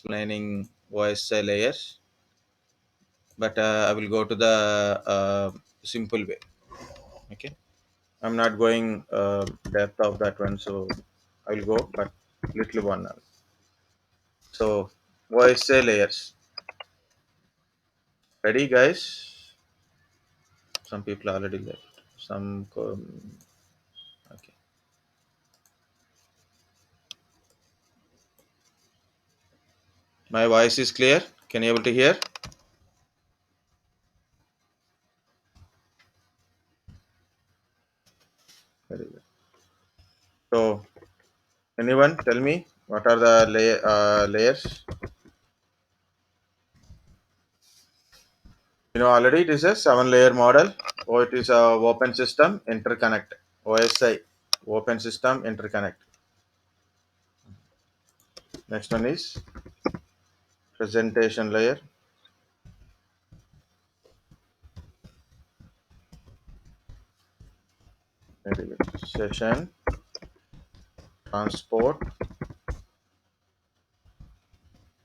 explaining OSI layers, but I will go to the simple way. Okay, I'm not going depth of that one, so I will go, but little one now. So OSI layers. Ready, guys? Some people already left. Okay. My voice is clear. Can you able to hear? Very good. So anyone tell me what are the layers? You know already it is a 7 layer model, or it is a open system interconnect. OSI, open system interconnect. Next one is presentation layer. Very good. Session, transport,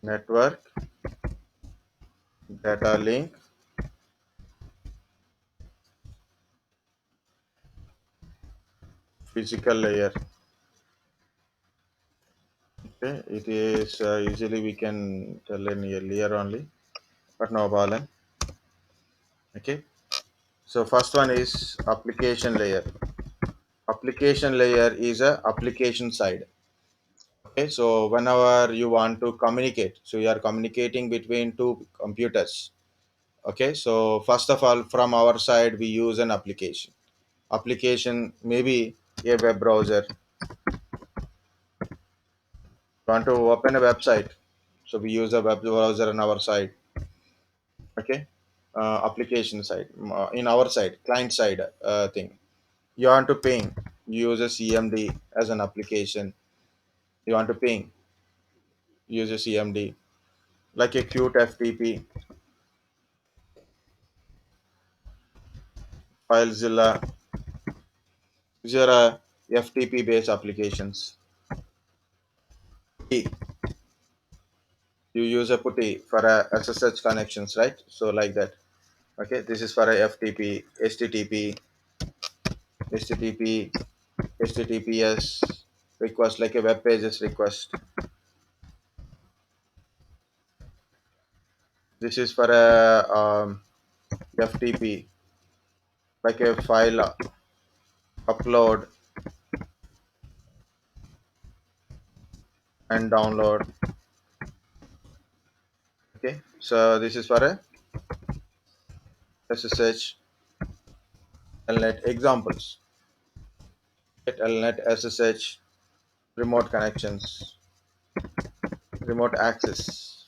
network, data link, physical layer. Okay, it is usually we can tell in a layer only, but no problem. Okay, so first one is application layer. Application layer is a application side. Okay, so whenever you want to communicate, so you are communicating between two computers. Okay, so first of all, from our side, we use an application. Application maybe a web browser. Want to open a website, so we use a web browser on our side. Okay, application side, in our side, client side thing. You want to ping, you use a CMD as an application. You want to ping, use a CMD like a Qt FTP, FileZilla. These are FTP based applications. You use a putty for SSH connections, right? So like that. Okay, this is for a FTP, HTTP, HTTPS request, like a web pages request. This is for a FTP, like a file upload and download. Okay, so this is for a SSH Telnet examples. Telnet SSH remote connections, remote access.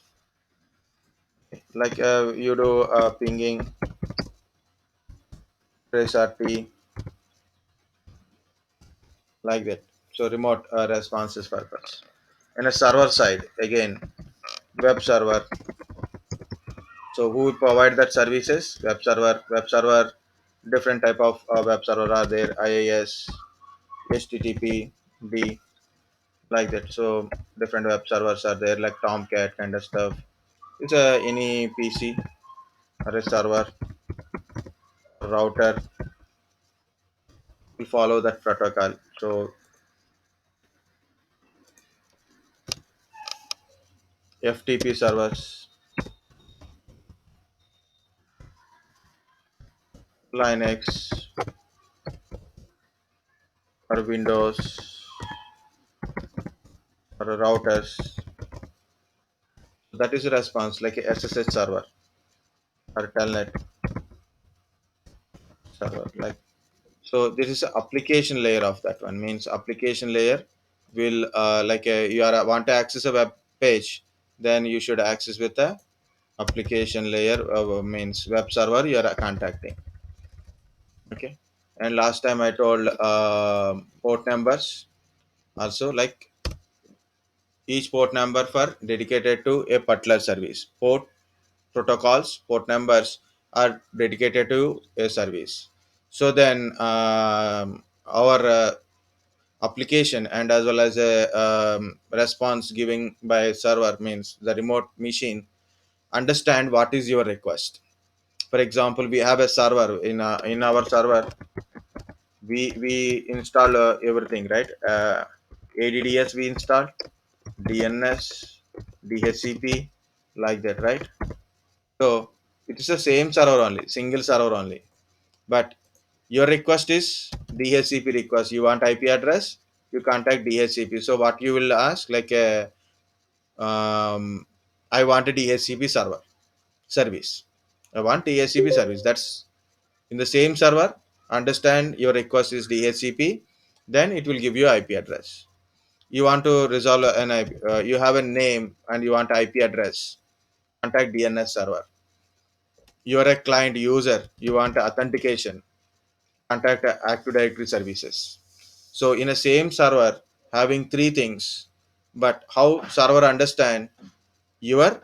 Like you do pinging, trace RT, like that. So remote responses purpose. And a server side again, web server. So who will provide that services? Web server. Web server. Different type of web server are there. IIS, HTTP, D, like that. So different web servers are there, like Tomcat kind of stuff. It's any PC or a server, router will follow that protocol. So FTP servers, Linux or Windows or routers. That is a response like a SSH server or Telnet server. Like so, this is a application layer of that one. Means application layer will like you are want to access a web page, then you should access with the application layer. Means web server you are contacting. Okay, and last time I told port numbers also, like each port number for dedicated to a particular service. Port protocols, port numbers are dedicated to a service. So then application and as well as a response giving by server, means the remote machine understand what is your request. For example, we have a server in our server. We install everything, right? ADDS we install, DNS, DHCP, like that, right? So it is the same server only, single server only. But your request is DHCP request. You want IP address, you contact DHCP. So what you will ask, like I want a DHCP server service. I want DHCP service. That's in the same server. Understand your request is DHCP, then it will give you IP address. You want to resolve an IP, you have a name and you want IP address. Contact DNS server. You are a client user. You want authentication. Contact Active Directory services. So in a same server, having three things, but how server understand your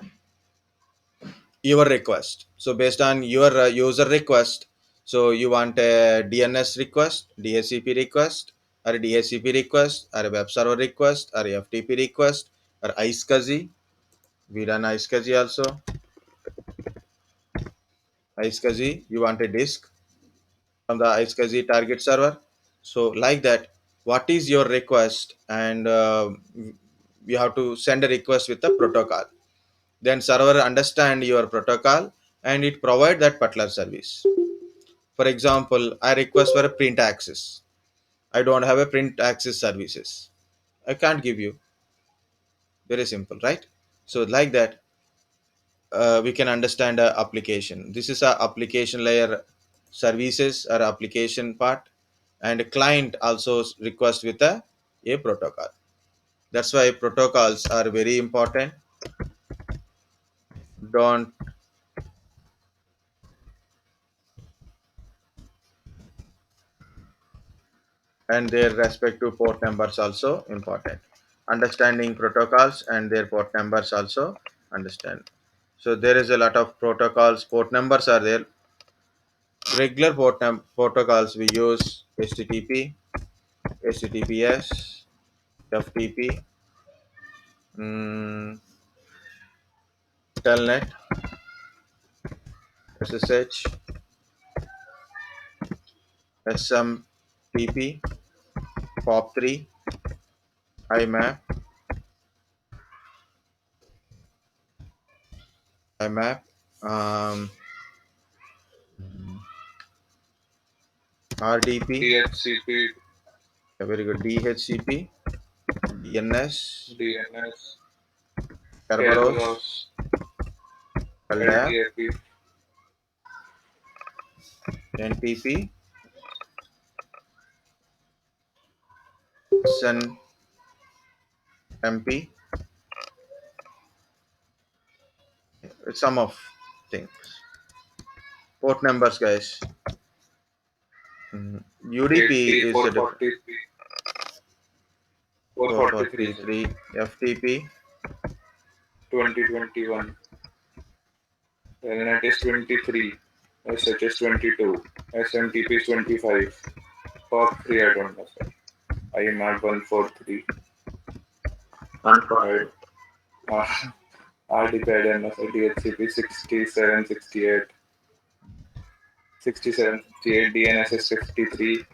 your request. So based on your user request, so you want a DNS request, DHCP request, or a DHCP request, or a web server request, or a FTP request, or iSCSI. We run iSCSI also. iSCSI, you want a disk from the iSCSI target server. So like that, what is your request, and you have to send a request with a protocol. Then server understand your protocol and it provide that particular service. For example, I request for a print access. I don't have a print access services. I can't give you. Very simple, right? So like that, we can understand a application. This is a application layer services or application part, and client also request with a protocol. That's why protocols are very important. Don't and their respective port numbers also important. Understanding protocols and their port numbers also understand. So there is a lot of protocols. Port numbers are there. Regular protocols we use HTTP, HTTPS, FTP, mm, Telnet, SSH, SMTP, POP3, IMAP, IMAP, um, RDP, DHCP, very good, DHCP, DNS, DNS, Kerberos, Kerberos, LDAP, LDAP, NTP, SNMP, some of things. Port numbers, guys. UDP 80, is a different. 443, 443, sir. 4433, FTP, 2021. Telnet is 23. SH is 22. SMTP is 25. POP3, I don't know, sir. IMAP 143. I, 140. uh, RDP, I don't know, sir. DHCP 67, 68. 67, 68. DNS is 53.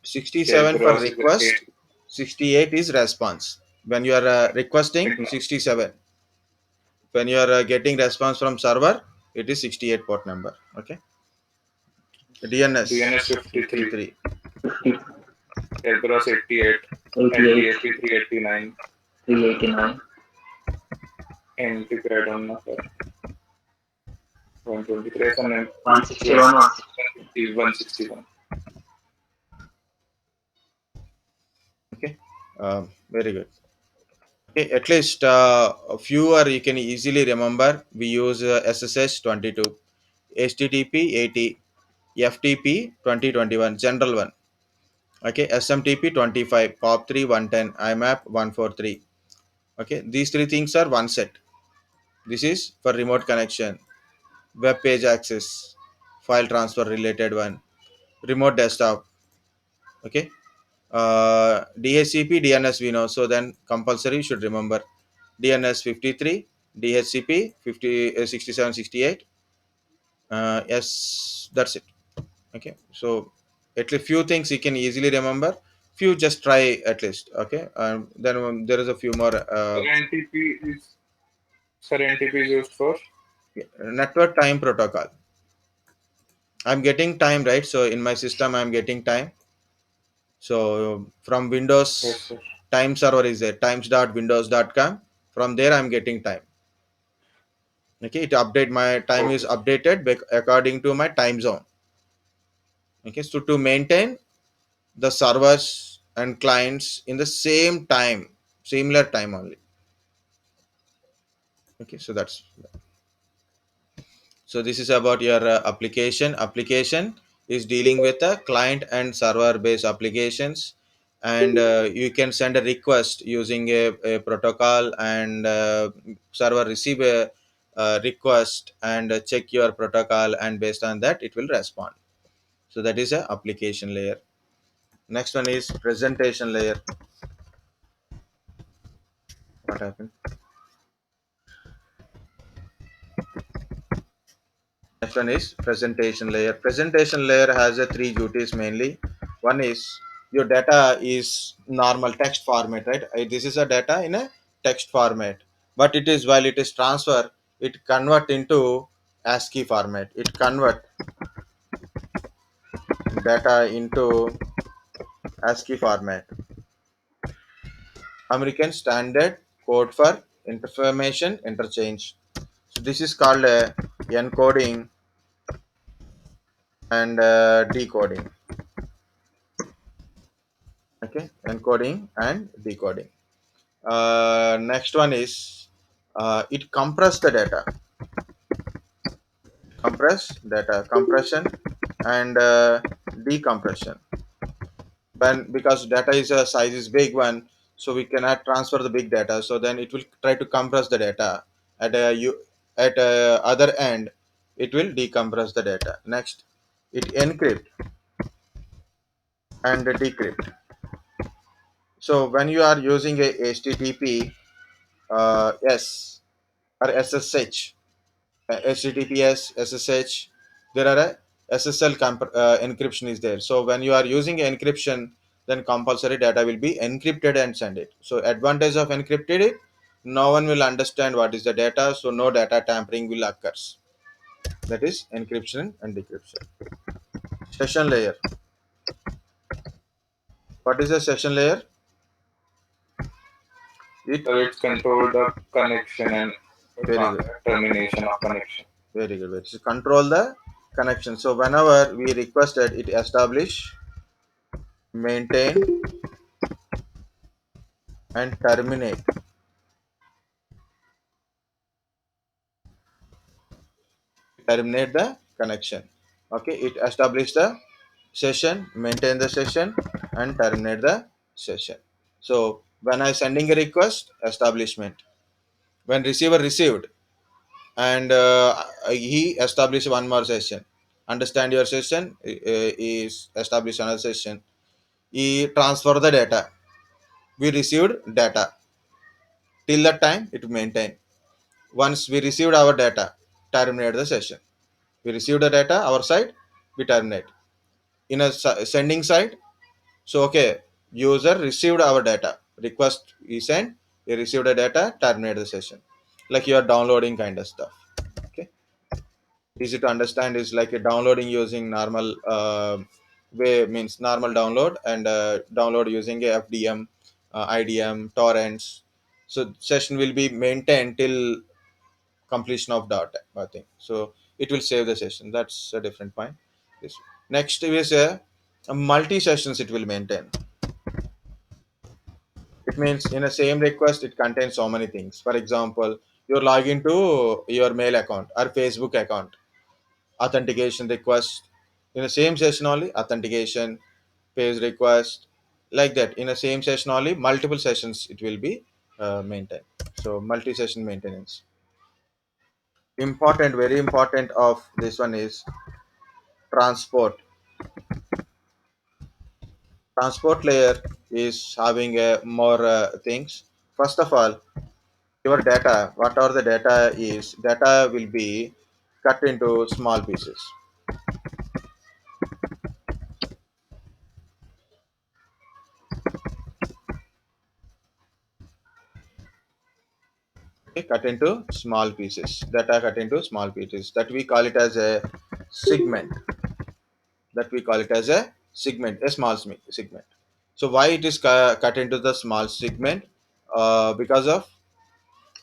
67 for Kerberos is 8. request, 68 is response. When you are requesting, 67. When you are getting response from server, it is 68 port number. Okay. DNS DNS 53. 53. 50, Kerberos 88. 88, LDAP 389. 389, NTP, I don't know, sir. 123 and 161, 161. Okay. Very good. Okay, at least a few are you can easily remember. We use SSH 22, HTTP 80, FTP 2021, general one. Okay, SMTP 25, POP3 110, IMAP 143. Okay, these three things are one set. This is for remote connection, web page access, file transfer related one, remote desktop. Okay, DHCP, DNS we know. So then compulsory you should remember DNS 53, DHCP 50, 67, 68. Yes, that's it. Okay, so at least few things you can easily remember. Few just try at least. Okay, then there is a few more. Sir, NTP is used for. Network time protocol. I'm getting time, right? So in my system, I'm getting time. So from Yes, Windows sir. time server is there, times.windows.com. From there, I'm getting time. Okay, it update my time is Okay, sir. updated according to my time zone. Okay, so to maintain the servers and clients in the same time, similar time only. Okay, so that's so this is about your application is dealing with a client and server based applications, and you can send a request using a protocol, and server receive a request and check your protocol, and based on that it will respond. So that is a application layer. Next one is presentation layer. What happened? Next one is presentation layer. Presentation layer has a three duties mainly. One is your data is normal text format, right? This is a data in a text format, but it is while it is transfer, it convert into ASCII format. It convert data into ASCII format. American Standard Code for Information Interchange. So this is called encoding and decoding. Okay, encoding and decoding. Next one is it compress the data, compress data, compression and decompression. When because data is a size is big one, so we cannot transfer the big data. So then it will try to compress the data at a other end. It will decompress the data. Next, it encrypt and decrypt. So when you are using a HTTP, S or SSH, HTTPS, SSH, there are a SSL encryption is there. So when you are using encryption, then compulsory data will be encrypted and send it. So advantage of encrypted it, no one will understand what is the data, so no data tampering will occurs. That is encryption and decryption. Session layer. What is a session layer? It So it's control the connection and very good, termination of connection. very good. It control the connection. So whenever we requested, it establish, maintain, and terminate the connection. Okay, it establish the session, maintain the session, and terminate the session. So when I sending a request, establishment. When receiver received, and he established one more session, understand your session, is establish another session, he transfer the data, we received data, till that time it maintain. Once we received our data, terminate the session. We received the data our side, we terminate. In a sending side, so okay, user received our data, request we send, we received the data, terminate the session, like you are downloading kind of stuff. Okay, easy to understand, is like a downloading using normal way, means normal download, and download using a FDM, IDM, torrents. So session will be maintained till completion of data, I think. So it will save the session. That's a different point. Yes. Next is a multi sessions it will maintain. It means in a same request it contains so many things. For example, you log into your mail account or Facebook account, authentication request. In the same session only, authentication, page request, like that. In the same session only, multiple sessions it will be maintained. So multi session maintenance. Important, very important of this one is transport. Transport layer is having more things. First of all, your data, what are the data is, data will be cut into small pieces. Okay, cut into small pieces, data cut into small pieces, that we call it as a segment, that we call it as a segment, a small segment. So why it is cut into the small segment? Because of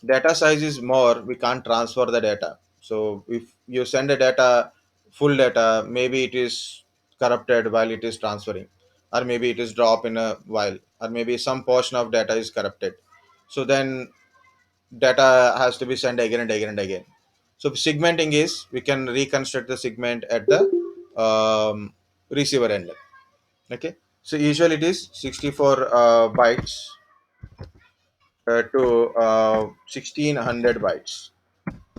data size is more, we can't transfer the data. So if you send a data, full data, maybe it is corrupted while it is transferring, or maybe it is drop in a while, or maybe some portion of data is corrupted. So then data has to be sent again and again and again. So segmenting is, we can reconstruct the segment at the receiver end. Okay, so usually it is 64 bytes to 1600 bytes.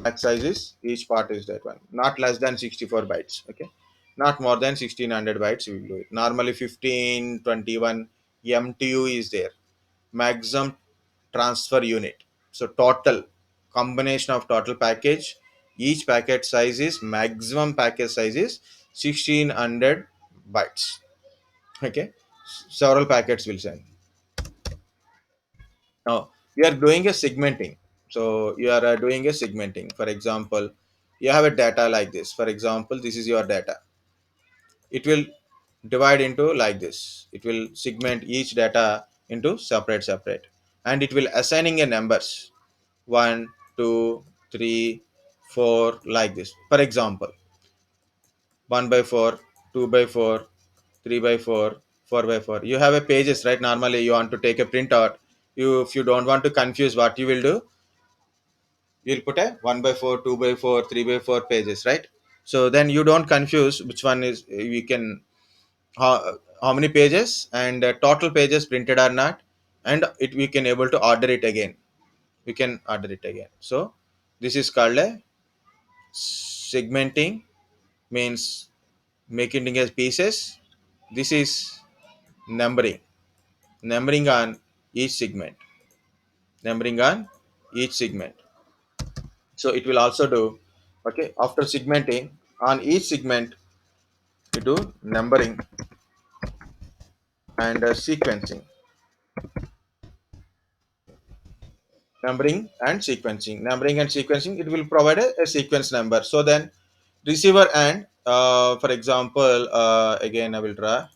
Max size is, each part is that one, not less than 64 bytes. Okay, not more than 1600 bytes we will do it. Normally 1521 MTU is there, maximum transfer unit. So total combination of total package, each packet size is, maximum package size is 1600 bytes. Okay, several packets will send. Now we are doing a segmenting. So you are doing a segmenting. For example, you have a data like this. For example, this is your data. It will divide into like this. It will segment each data into separate, and it will assigning a numbers, 1, 2, 3, 4, like this. For example, 1 by 4, 2 by 4, 3 by 4, 4 by 4. You have a pages, right? Normally you want to take a printout. You, if you don't want to confuse, what you will do, you'll put a 1 by 4, 2 by 4, 3 by 4 pages, right? So then you don't confuse which one is, we can, how many pages and total pages printed or not, and it, we can able to order it again. We can order it again. So this is called a segmenting, means making it as pieces. This is numbering, numbering on each segment, numbering on each segment. So it will also do, okay, after segmenting on each segment, you do numbering and sequencing, numbering and sequencing, it will provide a sequence number. So then receiver and for example, again I will draw,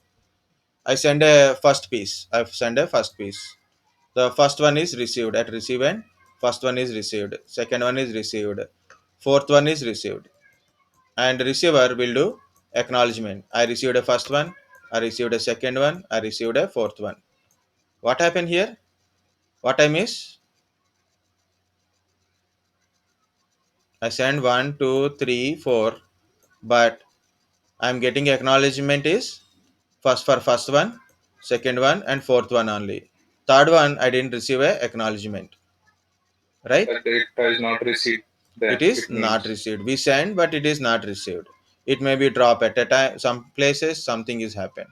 I send a first piece. I've sent a first piece. The first one is received at receive end. First one is received. Second one is received. Fourth one is received. And receiver will do acknowledgement. I received a first one. I received a second one. I received a fourth one. What happened here? What I miss? I send 1, 2, 3, 4, but I'm getting acknowledgement is first for first one, second one, and fourth one only. Third one I didn't receive a acknowledgement, right? That it has not received, It then is it not means. received. We send, but it is not received. It may be drop at a time. Some places something is happened.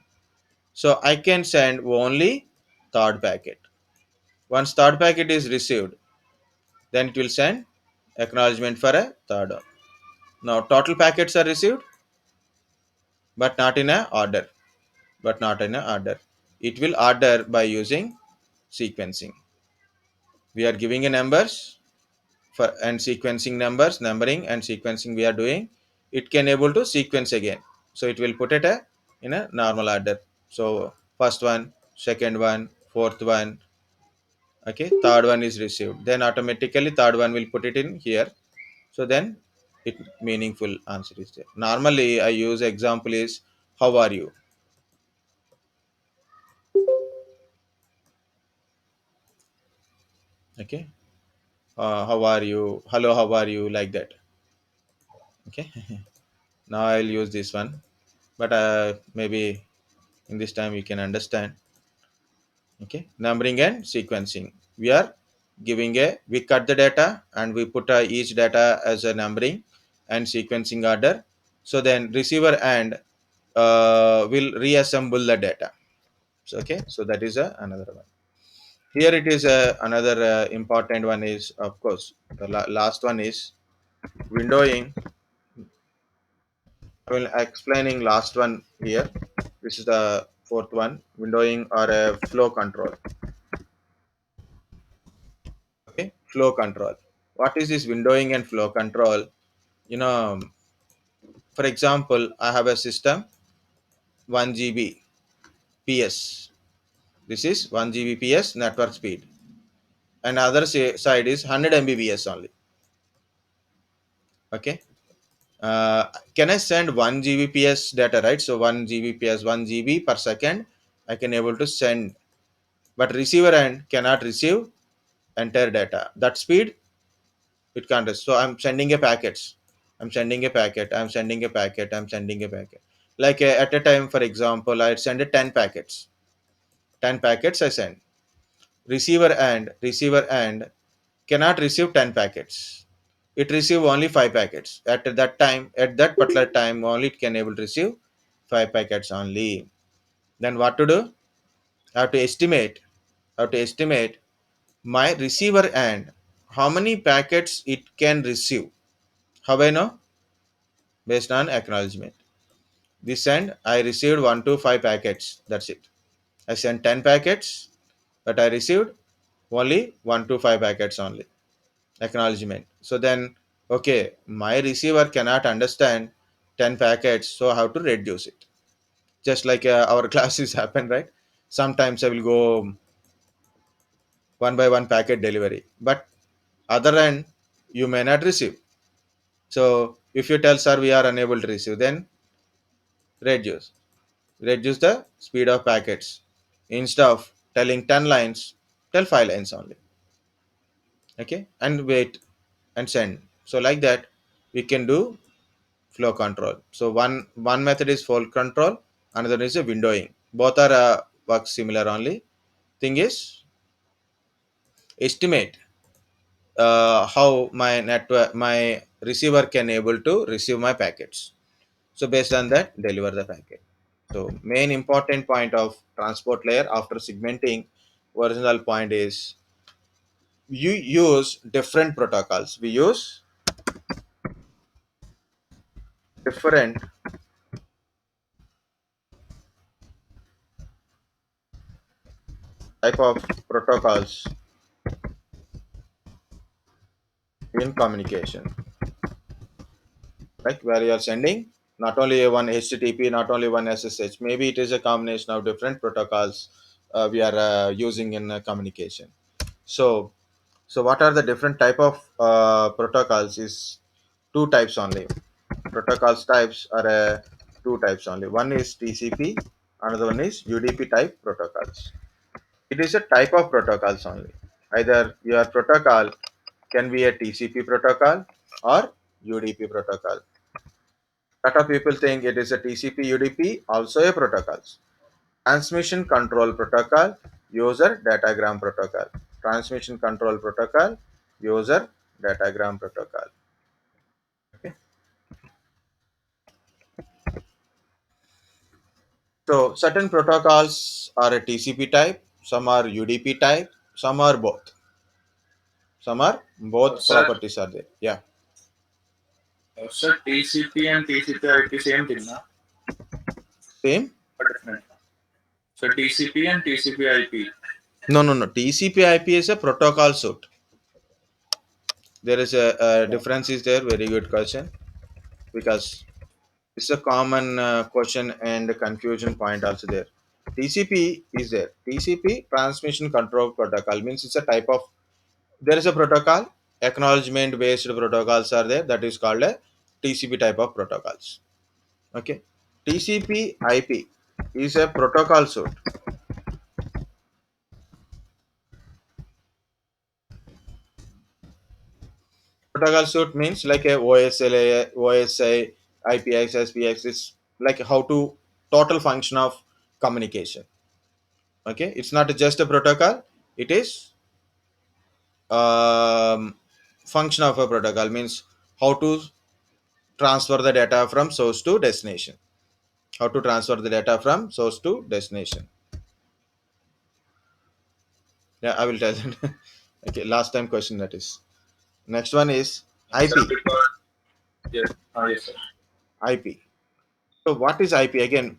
So I can send only third packet. Once third packet is received, then it will send acknowledgement for a third one. Now total packets are received, but not in a order. But not in a order. It will order by using sequencing. We are giving a numbers for and sequencing numbers, numbering and sequencing we are doing. It can able to sequence again. So it will put it in a normal order. So first one, second one, fourth one, okay, third one is received, then automatically third one will put it in here. So then it meaningful answer is there. Normally I use example is, how are you? Okay, how are you, hello, how are you, like that. Okay. Now I'll use this one, but maybe in this time you can understand. Okay, numbering and sequencing, we are giving a, we cut the data and we put each data as a numbering and sequencing order. So then receiver and will reassemble the data. So, okay, so that is another one. Here it is another important one is, of course, the last one is windowing. I will explaining last one here. This is the fourth one, windowing or a flow control. Okay, flow control. What is this windowing and flow control? You know, for example, I have a system 1 GB PS. This is 1 GB PS network speed, and other side is 100 Mbps only. Okay, can I send 1 Gbps data, right? So 1 Gbps, 1 GB per second, I can able to send, but receiver end cannot receive entire data. That speed it can't. So I'm sending a packets. I'm sending a packet. I'm sending a packet. I'm sending a packet. Like at a time, for example, I'd send a 10 packets. 10 packets I send. Receiver end cannot receive 10 packets. It receive only 5 packets. At that time, at that particular time, only it can able to receive 5 packets only. Then what to do? I have to estimate. I have to estimate my receiver end how many packets it can receive. How I know? Based on acknowledgement. This end, I received 1 to 5 packets. That's it. I sent 10 packets, but I received only 1 to 5 packets only. Acknowledgement. So then, okay, my receiver cannot understand 10 packets, so I have to reduce it. Just like our classes happen, right? Sometimes I will go one by one packet delivery, but other end, you may not receive. So if you tell, sir, we are unable to receive, then reduce. Reduce the speed of packets. Instead of telling 10 lines, tell 5 lines only. Okay, and wait and send. So like that, we can do flow control. So one method is flow control, another is a windowing. Both are work similar only. Thing is estimate how my network, my receiver can able to receive my packets. So based on that, deliver the packet. So main important point of transport layer after segmenting, original point is you use different protocols. We use different type of protocols in communication. Like where you are sending not only a one HTTP, not only one SSH. Maybe it is a combination of different protocols we are using in communication. So so what are the different type of protocols is two types only. Protocols types are two types only. One is TCP, another one is UDP type protocols. It is a type of protocols only. Either your protocol can be a TCP protocol or UDP protocol. Lot of people think it is a TCP UDP, also a protocols. Transmission control protocol, user datagram protocol. Transmission control protocol, user datagram protocol. Okay. So certain protocols are a TCP type, some are UDP type, some are both. Some are both Sir, properties are there. Yeah. sir, TCP and TCP/IP same thing, na? Same? Or different? So TCP and TCP/IP. No, no, no. TCP IP is a protocol suite. There is a difference is there. Very good question. Because it's a common question and confusion point also there. TCP is there. TCP transmission control protocol means it's a type of, there is a protocol, acknowledgement based protocols are there, that is called a TCP type of protocols. Okay. TCP IP is a protocol suite. Protocol suite means like a OSLA, OSI, IPX, SPX. It's like how to total function of communication. Okay, it's not just a protocol. It is function of a protocol means how to transfer the data from source to destination. How to transfer the data from source to destination. Yeah, I will tell you. Okay, last time question that is. Next one is Sir, IP. because yes, yes, sir. IP. So what is IP again?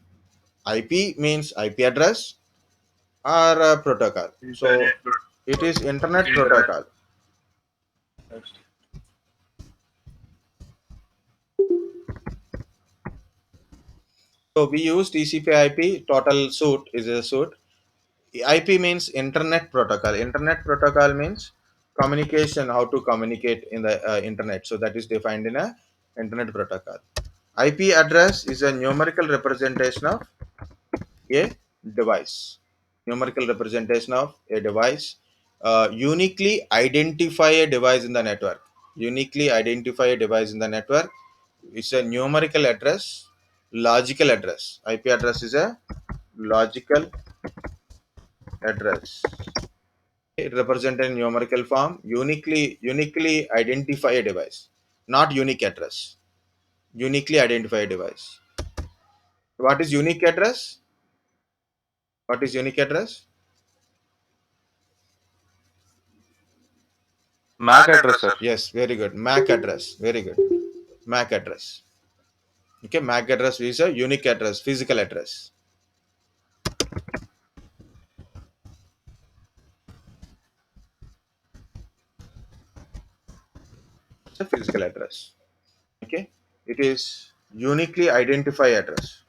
IP means IP address or a protocol. So Internet. it is internet Internet. protocol. So we use TCP/IP. Total suite is a suite. IP means internet protocol. Internet protocol means communication, how to communicate in the internet. So that is defined in a internet protocol. IP address is a numerical representation of a device. Numerical representation of a device. Uniquely identify a device in the network. Uniquely identify a device in the network. It's a numerical address, logical address. IP address is a logical address. It represents in numerical form. Uniquely identify a device, not unique address. Uniquely identify a device. What is unique address? What is unique address? MAC address, sir. Yes, very good. MAC address. Very good. MAC address. Okay, MAC address is a unique address, physical address. It's a physical address. Okay, it is uniquely identify address.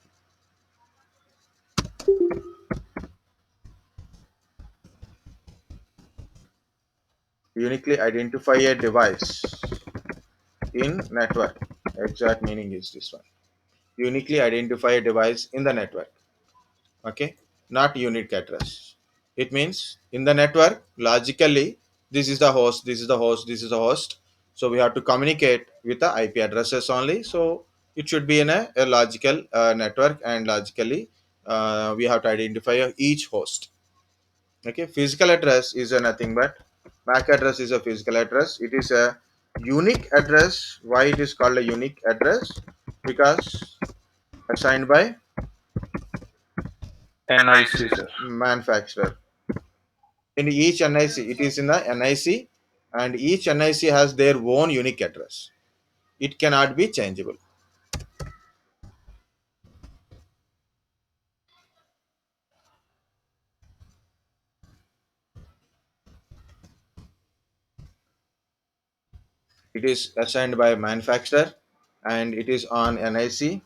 Uniquely identify a device in network. Exact meaning is this one. Uniquely identify a device in the network. Okay, not unique address. It means in the network, logically, this is the host, this is the host, this is the host. So we have to communicate with the IP addresses only. So it should be in a logical network, and logically we have to identify each host. Okay, physical address is a nothing but MAC address is a physical address. It is a unique address. Why it is called a unique address? Because assigned by NIC, sir. manufacturer. In each NIC, it is in the NIC, and each NIC has their own unique address. It cannot be changeable. It is assigned by manufacturer, and it is on NIC.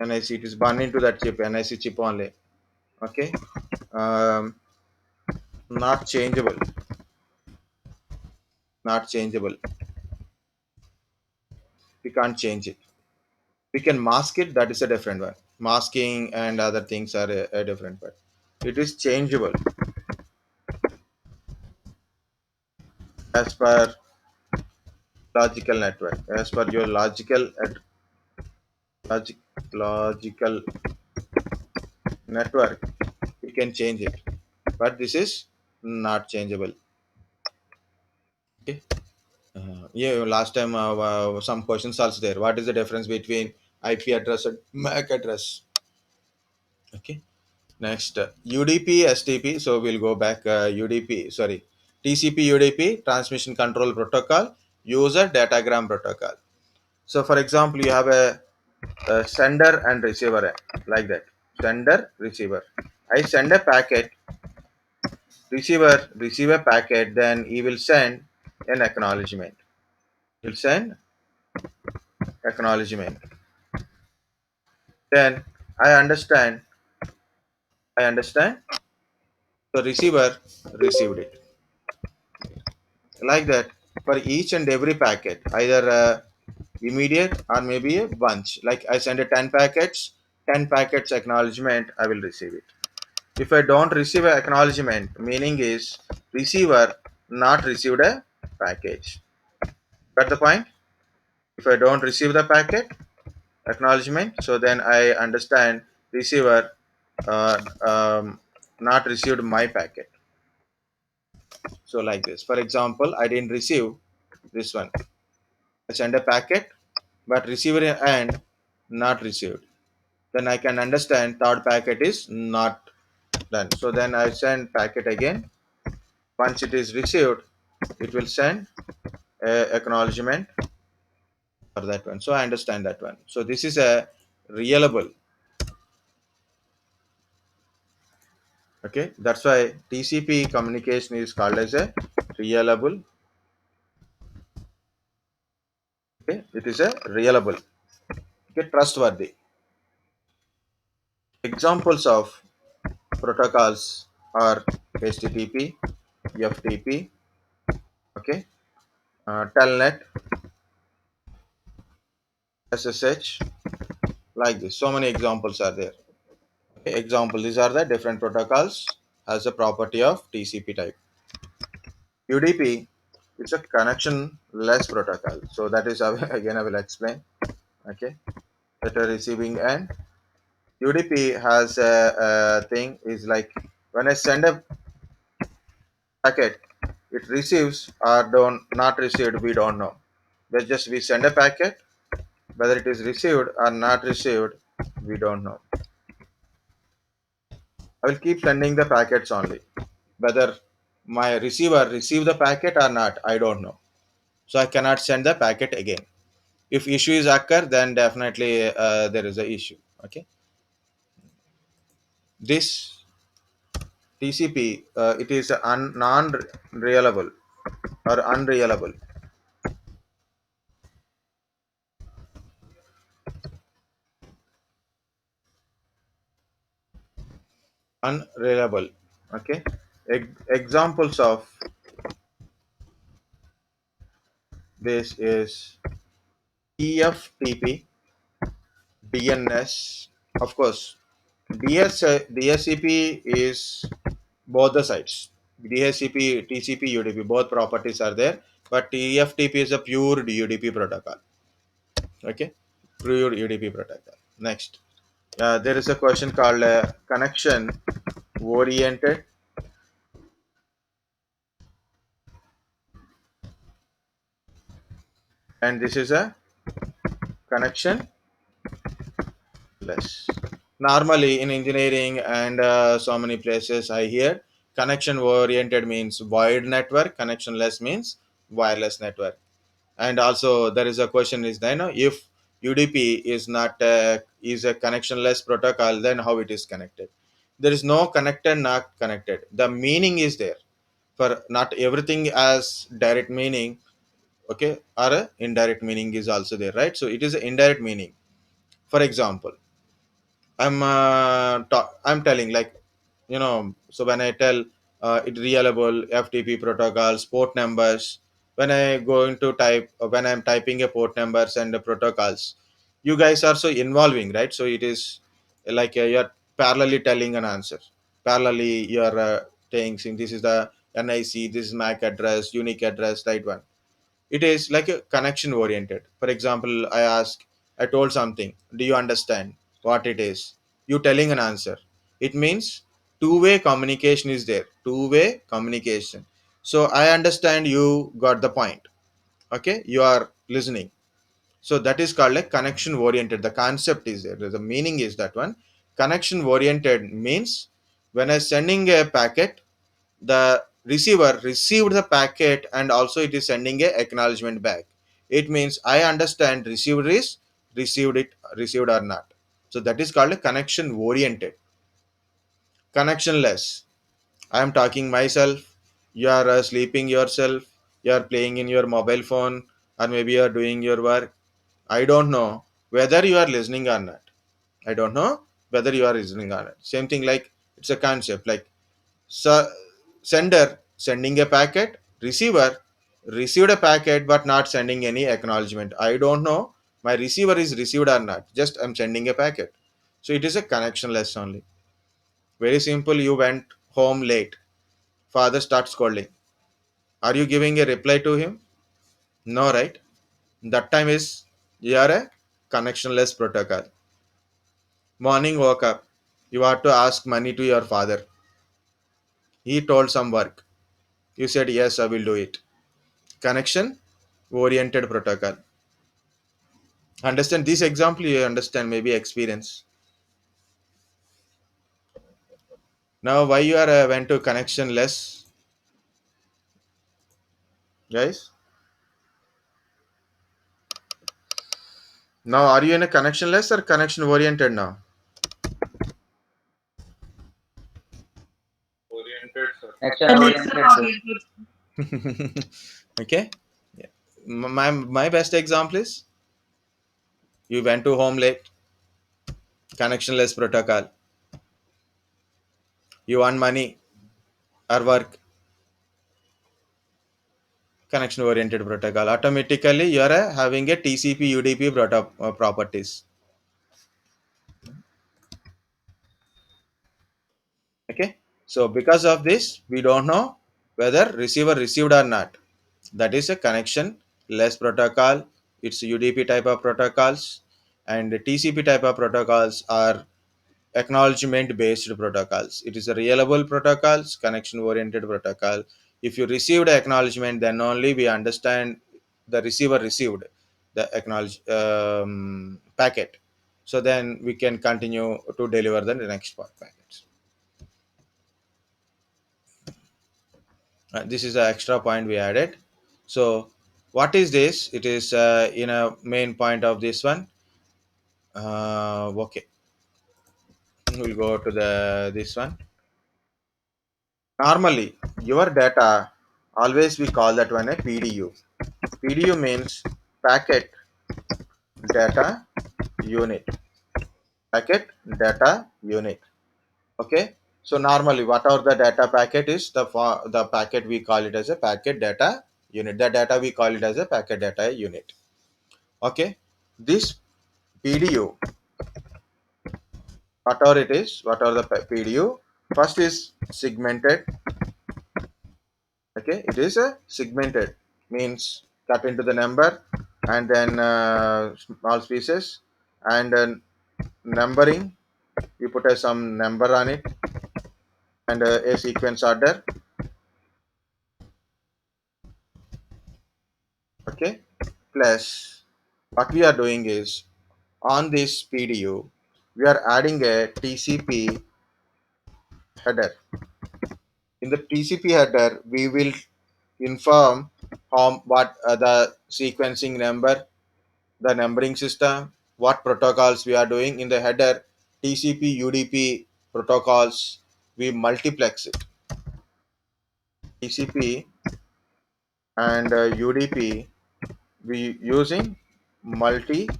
NIC, it is born into that chip, NIC chip only. Okay, um, not changeable. Not changeable. We can't change it. We can mask it. That is a different one. Masking and other things are a different one. It is changeable as per logical network. As per your logic, logical network, you can change it, but this is not changeable. Okay. Yeah, last time some questions also there. What is the difference between IP address and MAC address? Okay. Next, UDP, STP. So we'll go back. UDP, sorry, TCP, UDP, Transmission Control Protocol, User Datagram Protocol. So, for example, you have a sender and receiver like that. Sender, receiver. I send a packet, receiver receive a packet, then he will send an acknowledgement. He'll send acknowledgement. Then I understand. I understand. The receiver received it. Like that for each and every packet, either immediate or maybe a bunch. Like I send a 10 packets, 10 packets acknowledgement, I will receive it. If I don't receive an acknowledgement, meaning is receiver not received a package. Got the point? If I don't receive the packet acknowledgement, so then I understand receiver uh, um, not received my packet. So like this. For example, I didn't receive this one. I send a packet, but receiver and not received. then I can understand third packet is not done. So then I send packet again. Once it is received, it will send a acknowledgement for that one. So I understand that one. So this is a reliable. Okay, that's why TCP communication is called as a reliable. Okay, it is a reliable. Okay, trustworthy. Examples of protocols are HTTP, FTP, okay, Telnet, SSH, like this. So many examples are there. Okay, example, these are the different protocols as a property of TCP type. UDP is a connection-less protocol. So that is again I will explain. Okay, data receiving end. UDP has a thing is like when I send a packet, it receives or don't not received. We don't know. But just we send a packet, whether it is received or not received, we don't know. I will keep sending the packets only. Whether my receiver receive the packet or not, I don't know. So I cannot send the packet again. If issues occur, then definitely there is a issue. Okay. This TCP, it is non-reliable or unreliable. Unreliable. Okay. Examples of this is TFTP, DNS. Of course, DSCP is both the sides. DHCP, TCP, UDP, both properties are there, but TFTP is a pure UDP protocol. Okay, pure UDP protocol. Next, there is a question called connection oriented, and this is a connection less. Normally in engineering and so many places I hear connection oriented means wired network, connection less means wireless network. And also there is a question is then if UDP is not is a connectionless protocol, then how it is connected? There is no connected, not connected. The meaning is there for not everything as direct meaning, okay, or a indirect meaning is also there, right? So it is an indirect meaning. For example, I'm telling like so when I tell it reliable FTP protocols, port numbers, when I go into type when I'm typing a port numbers and the protocols, you guys are so involving, right? So it is like you're parallelly telling an answer. Parallelly you're saying this is the NIC, this is MAC address, unique address, right one. It is like a connection oriented. For example, I told something, do you understand what it is? You telling an answer, it means two-way communication is there, two-way communication. So I understand you got the point. Okay, you are listening. So that is called like connection oriented. The concept is there, the meaning is that one. Connection oriented means when I sending a packet, the receiver received the packet and also it is sending a acknowledgement back. It means I understand receiver is received or not. So that is called a connection oriented. Connectionless, I am talking myself, you are sleeping yourself, you are playing in your mobile phone, or maybe you are doing your work. I don't know whether you are listening or not. I don't know whether you are listening or not. Same thing, like it's a concept like, so sender sending a packet, receiver received a packet but not sending any acknowledgement. I don't know my receiver is received or not, just I'm sending a packet. So it is a connectionless only. Very simple, you went home late, father starts scolding, are you giving a reply to him? No, right? That time is you are a connectionless protocol. Morning woke up, you have to ask money to your father, he told some work, you said yes I will do it. Connection oriented protocol. Understand this example, you understand maybe experience. Now, why you are went to connection less, guys? Now, are you in a connection less or connection oriented now? Oriented, sir. Action Connection oriented, sir. oriented. Okay. Yeah. My best example is you went to home late, connectionless protocol. You want money or work, connection oriented protocol. Automatically, you are having a TCP UDP properties. Okay. So because of this, we don't know whether receiver received or not. That is a connection less protocol. It's UDP type of protocols, and the TCP type of protocols are acknowledgement based protocols. It is a reliable protocols, connection oriented protocol. If you received acknowledgement, then only we understand the receiver received the acknowledge packet. So then we can continue to deliver the next packets. This is an extra point we added. So what is this? It is in a main point of this one. Okay, we'll go to the this one. Normally, your data, always we call that one a PDU. PDU means packet data unit. Packet data unit. Okay. So normally, whatever the data packet is, the packet we call it as a packet data unit. The data we call it as a packet data unit. Okay. This PDU, whatever it is, whatever the PDU, first is segmented. Okay, it is a segmented, means cut into the number and then small pieces, and then numbering, you put some number on it, and a sequence order. Okay, plus what we are doing is, on this PDU we are adding a TCP header. In the TCP header we will inform what the sequencing number, the numbering system, what protocols we are doing. In the header, TCP UDP protocols, we multiplex it. TCP and UDP, we using multiplex.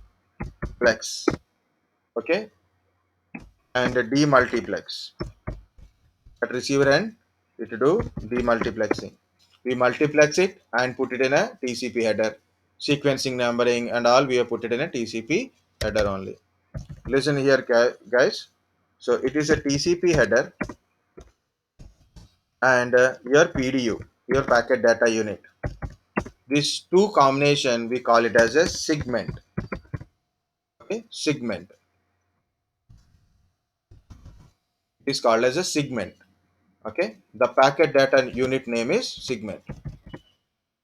Okay, and demultiplex. At receiver end, it do demultiplexing. We multiplex it and put it in a TCP header. Sequencing numbering and all, we have put it in a TCP header only. Listen here, guys. So it is a TCP header and your PDU, your packet data unit. These two combination we call it as a segment. Okay, segment. It is called as a segment. Okay, the packet data unit name is segment.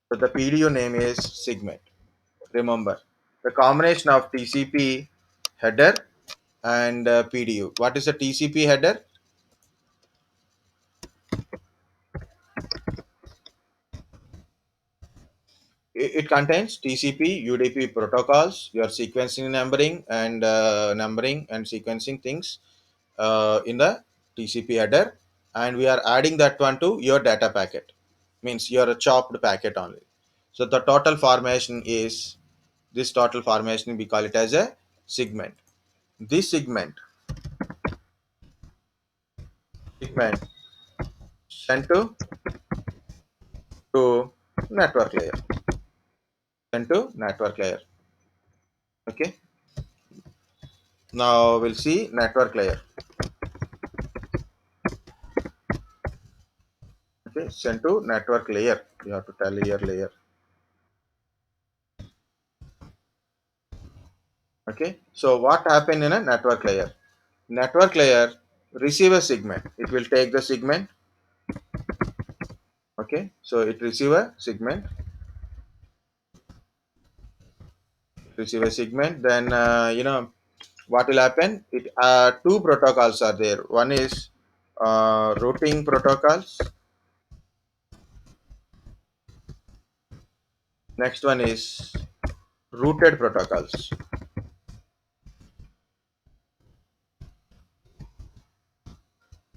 So the PDU name is segment. Remember the combination of TCP header and PDU. What is a TCP header? It contains TCP, UDP protocols, your sequencing numbering and sequencing things in the TCP header, and we are adding that one to your data packet. Means your chopped packet only. So the total formation is this total formation we call it as a segment. This segment sent to network layer. Sent to network layer. Okay. Now we'll see network layer. Okay, send to network layer. You have to tell your layer. Okay, so what happened in a network layer? Network layer receive a segment. It will take the segment. Okay, so it receive a segment. Receive a segment. Then what will happen? It two protocols are there. One is routing protocols. Next one is routed protocols.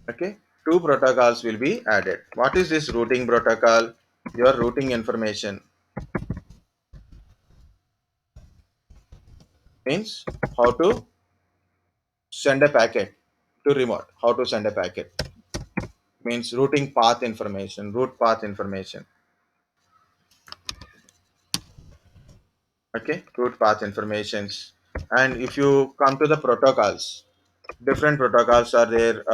Okay, two protocols will be added. What is this routing protocol? Your routing information means how to send a packet to remote. How to send a packet means routing path information, route path information. Okay, route path informations. And if you come to the protocols, different protocols are there.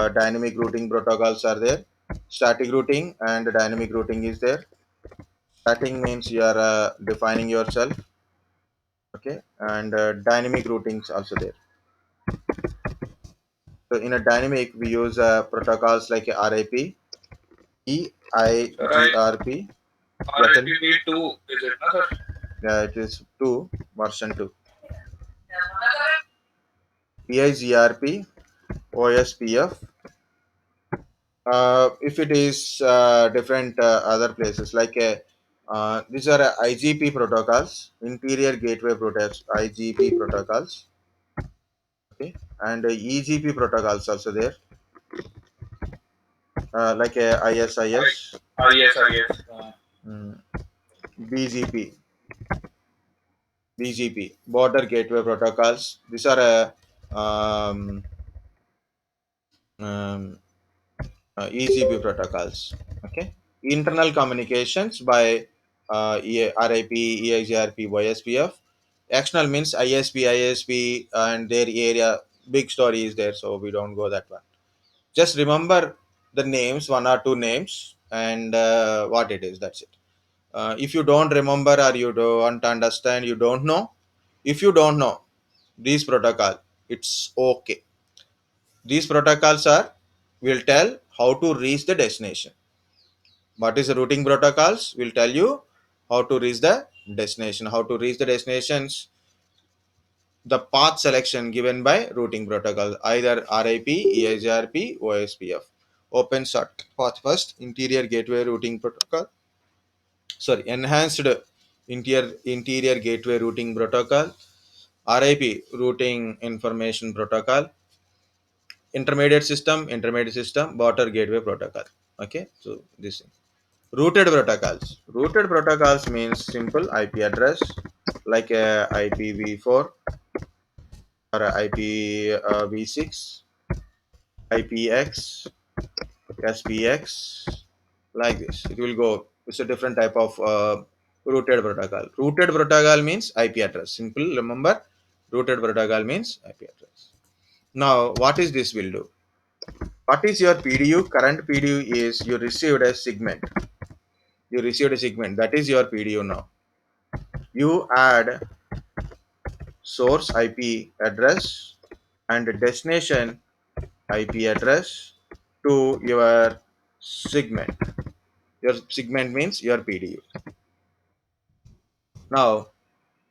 Dynamic routing protocols are there. Static routing and dynamic routing is there. Static means you are defining yourself. Okay, and dynamic routing is also there. So in a dynamic, we use protocols like RIP, Sir, I EIGRP. Yeah, tell me. RIPv2 is it, no, sir? Yeah, it is 2, version 2. EIGRP, OSPF. If it is different other places like these are IGP protocols, interior gateway protocols, IGP protocols. Okay, and EGP protocols also there, like ISIS, Yes, yes. mm, BGP, BGP, border gateway protocols. These are um, EGP protocols. Okay, internal communications by RIP, EIGRP, YSPF. External means ISP, ISP, and their area. Big story is there, so we don't go that one. Just remember the names, one or two names, and what it is. That's it. If you don't remember or you don't understand, you don't know. If you don't know these protocol, it's okay. These protocols are will tell how to reach the destination. What is the routing protocols will tell you how to reach the destination. How to reach the destinations, the path selection given by routing protocol, either RIP, EIGRP, OSPF. Open short path first, interior gateway routing protocol. Sorry, enhanced interior gateway routing protocol, RIP, routing information protocol, intermediate system, border gateway protocol. Okay, so this routed protocols. Routed protocols means simple IP address like a IPv4 or a IPv6, IPX, SPX, like this. It will go. It's a different type of routed protocol. Routed protocol means IP address. Simple. Remember, routed protocol means IP address. Now, what is this will do? What is your PDU? Current PDU is you received a segment. You received a segment. That is your PDU now. You add source IP address and destination IP address to your segment. Your segment means your PDU. Now,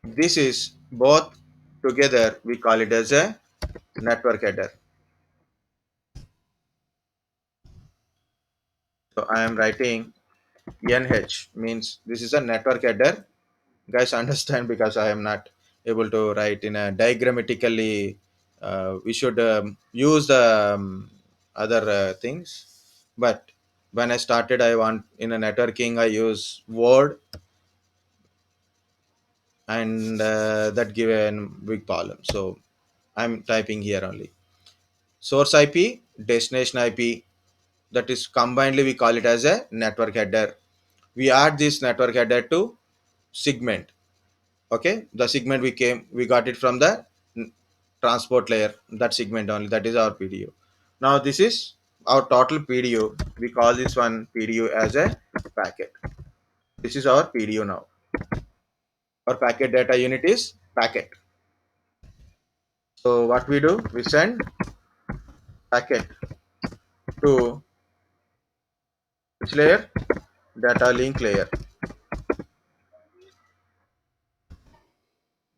this is both together, we call it as a network header. So I am writing NH means this is a network header. Guys, understand because I am not able to write in a diagrammatically. We should use the other things. But when I started, I want in a networking, I use Word and that give a big problem. So I'm typing here only. Source IP, destination IP, that is combinedly we call it as a network header. We add this network header to segment. Okay, the segment we got it from the transport layer, that segment only, that is our PDU. Now this is our total PDU. We call this one PDU as a packet. This is our PDU now. Our packet data unit is packet. So what we do, we send packet to which layer? Data link layer.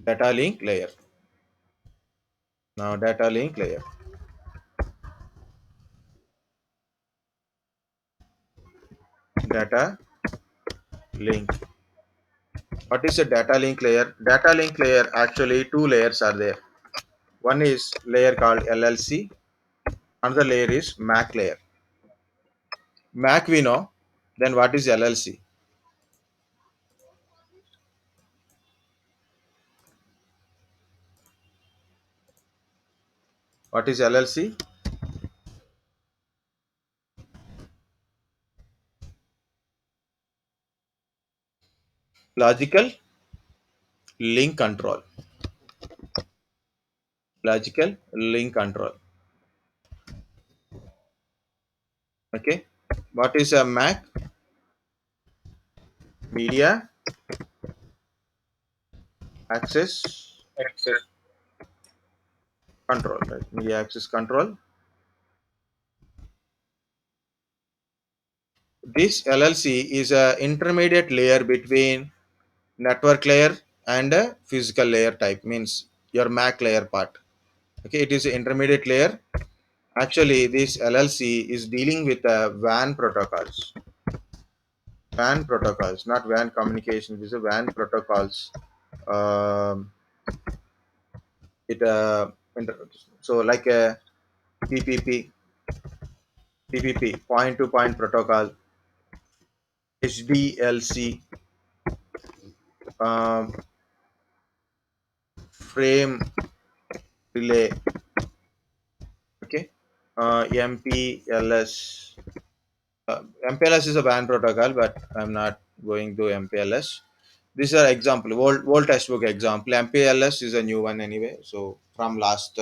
Data link layer. Now data link layer. Data link. What is a data link layer? Data link layer, actually two layers are there. One is layer called LLC. Another layer is MAC layer. MAC we know. Then what is LLC? What is LLC? Logical link control. Logical link control. Okay. What is a MAC? Media access Access. control. Right. Media access control. This LLC is a intermediate layer between network layer and a physical layer type, means your MAC layer part. Okay, it is an intermediate layer. Actually, this LLC is dealing with WAN protocols. WAN protocols, not WAN communication. This is WAN protocols. Um, it so like a PPP, PPP, point to point protocol, HDLC, um, frame relay. Okay, MPLS. MPLS is a WAN protocol, but I'm not going to MPLS. These are example, Volt textbook example. MPLS is a new one anyway. So from last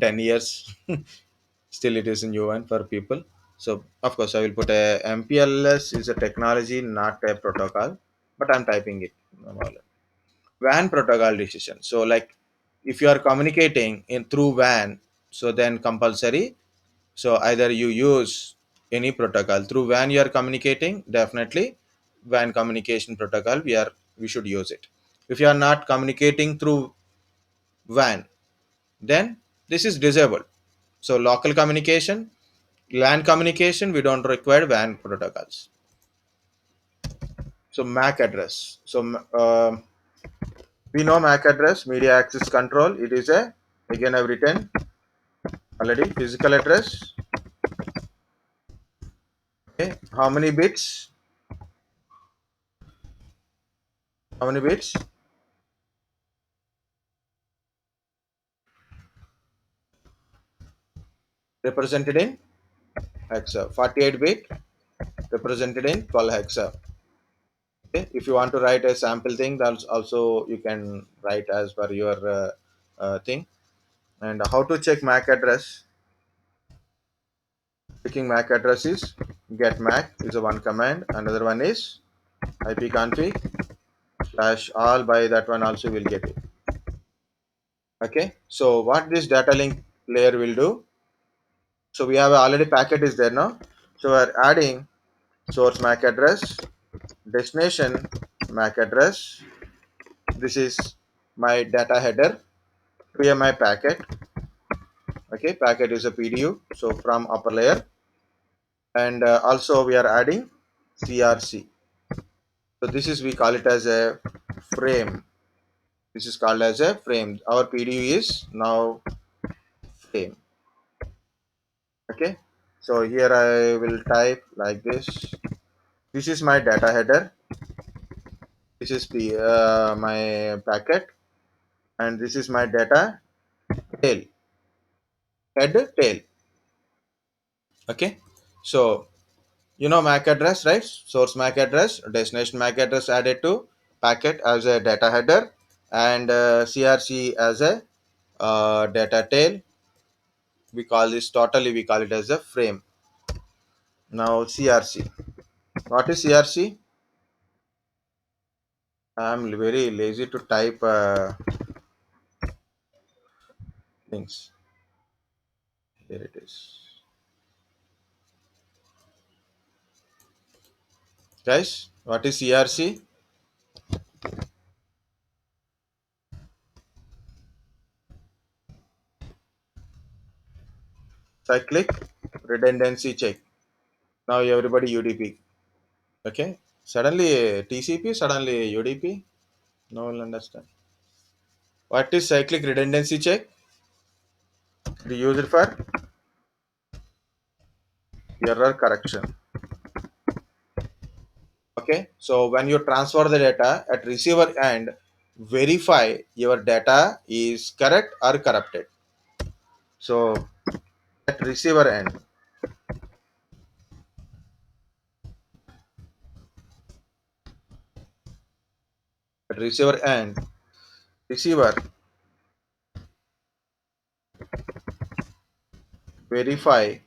10 years, still it is a new one for people. So of course I will put a MPLS is a technology, not a protocol, but I'm typing it. WAN protocol decision. So like if you are communicating in through WAN, so then compulsory. So either you use any protocol through WAN you are communicating, definitely WAN communication protocol we should use it. If you are not communicating through WAN, then this is disabled. So local communication, LAN communication, we don't require WAN protocols. So MAC address. So we know MAC address, media access control. It is a, again I've written already, physical address. Okay, how many bits? How many bits? Represented in hexa. 48 bit represented in 12 hexa. Okay, if you want to write a sample thing, that's also you can write as per your thing. And how to check MAC address? Checking MAC address is get MAC is a one command. Another one is ipconfig slash all, by that one also will get it. Okay, so what this data link layer will do? So we have already packet is there now. So we're adding source MAC address, destination MAC address. This is my data header to my packet. Okay, packet is a PDU. So from upper layer, and also we are adding CRC. So this is, we call it as a frame. This is called as a frame. Our PDU is now frame. Okay, so here I will type like this. This is my data header. This is my packet, and this is my data tail. Head tail. Okay, so you know MAC address, right? Source MAC address, destination MAC address added to packet as a data header, and CRC as a data tail. We call this, totally we call it as a frame. Now CRC. What is CRC? I'm very lazy to type things. Here it is. Guys, what is CRC? Cyclic redundancy check. Now everybody UDP. Okay. Suddenly TCP, suddenly UDP. No one will understand. What is cyclic redundancy check? We use it for error correction. Okay. So when you transfer the data at receiver end, verify your data is correct or corrupted. So at receiver end, at receiver end, receiver verify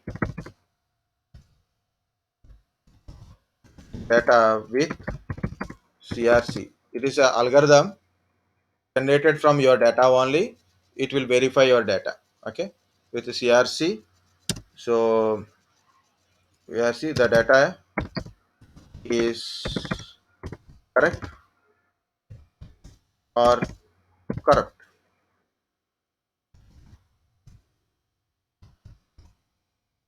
data with CRC. It is an algorithm generated from your data only. It will verify your data. Okay, with the CRC. So CRC, the data is correct or corrupt.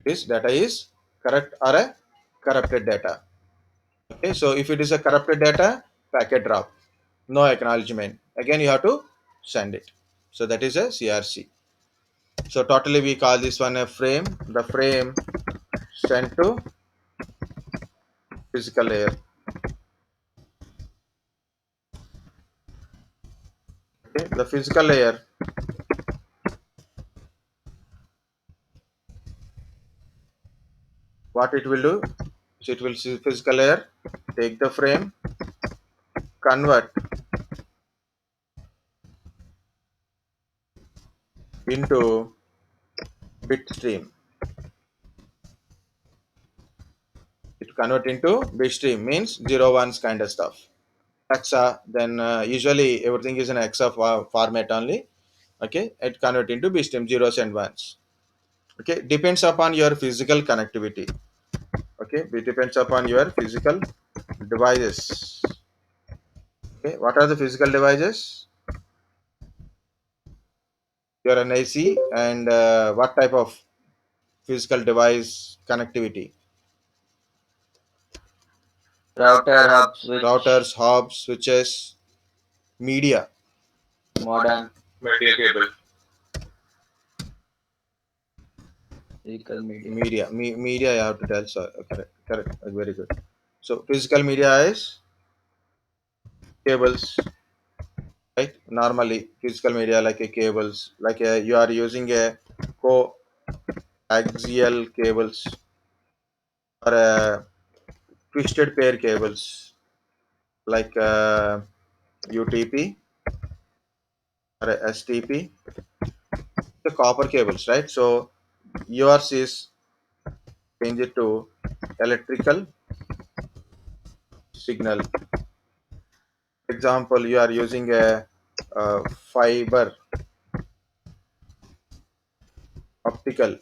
This data is correct or a corrupted data. Okay, so if it is a corrupted data, packet drop, no acknowledgement. Again, you have to send it. So that is a CRC. So totally we call this one a frame. The frame sent to physical layer. Okay, the physical layer, what it will do? So it will see physical layer, take the frame, convert into bit stream. It convert into bit stream means zero ones kind of stuff. Hexa, then usually everything is in hexa format only. Okay, it convert into bit stream zeros and ones. Okay, depends upon your physical connectivity. Okay, it depends upon your physical devices. Okay, what are the physical devices? Your NIC and what type of physical device connectivity? Router, hub, switch, Routers, hubs, switches, media, modem, Media cable. vehicle media. media. You have to tell. So correct. Very good. So physical media is cables, right? Normally, physical media like a cables, like you are using a coaxial cables or a twisted pair cables like UTP or a STP, the copper cables, right? So yours is changed to electrical signal. Example, you are using a fiber optical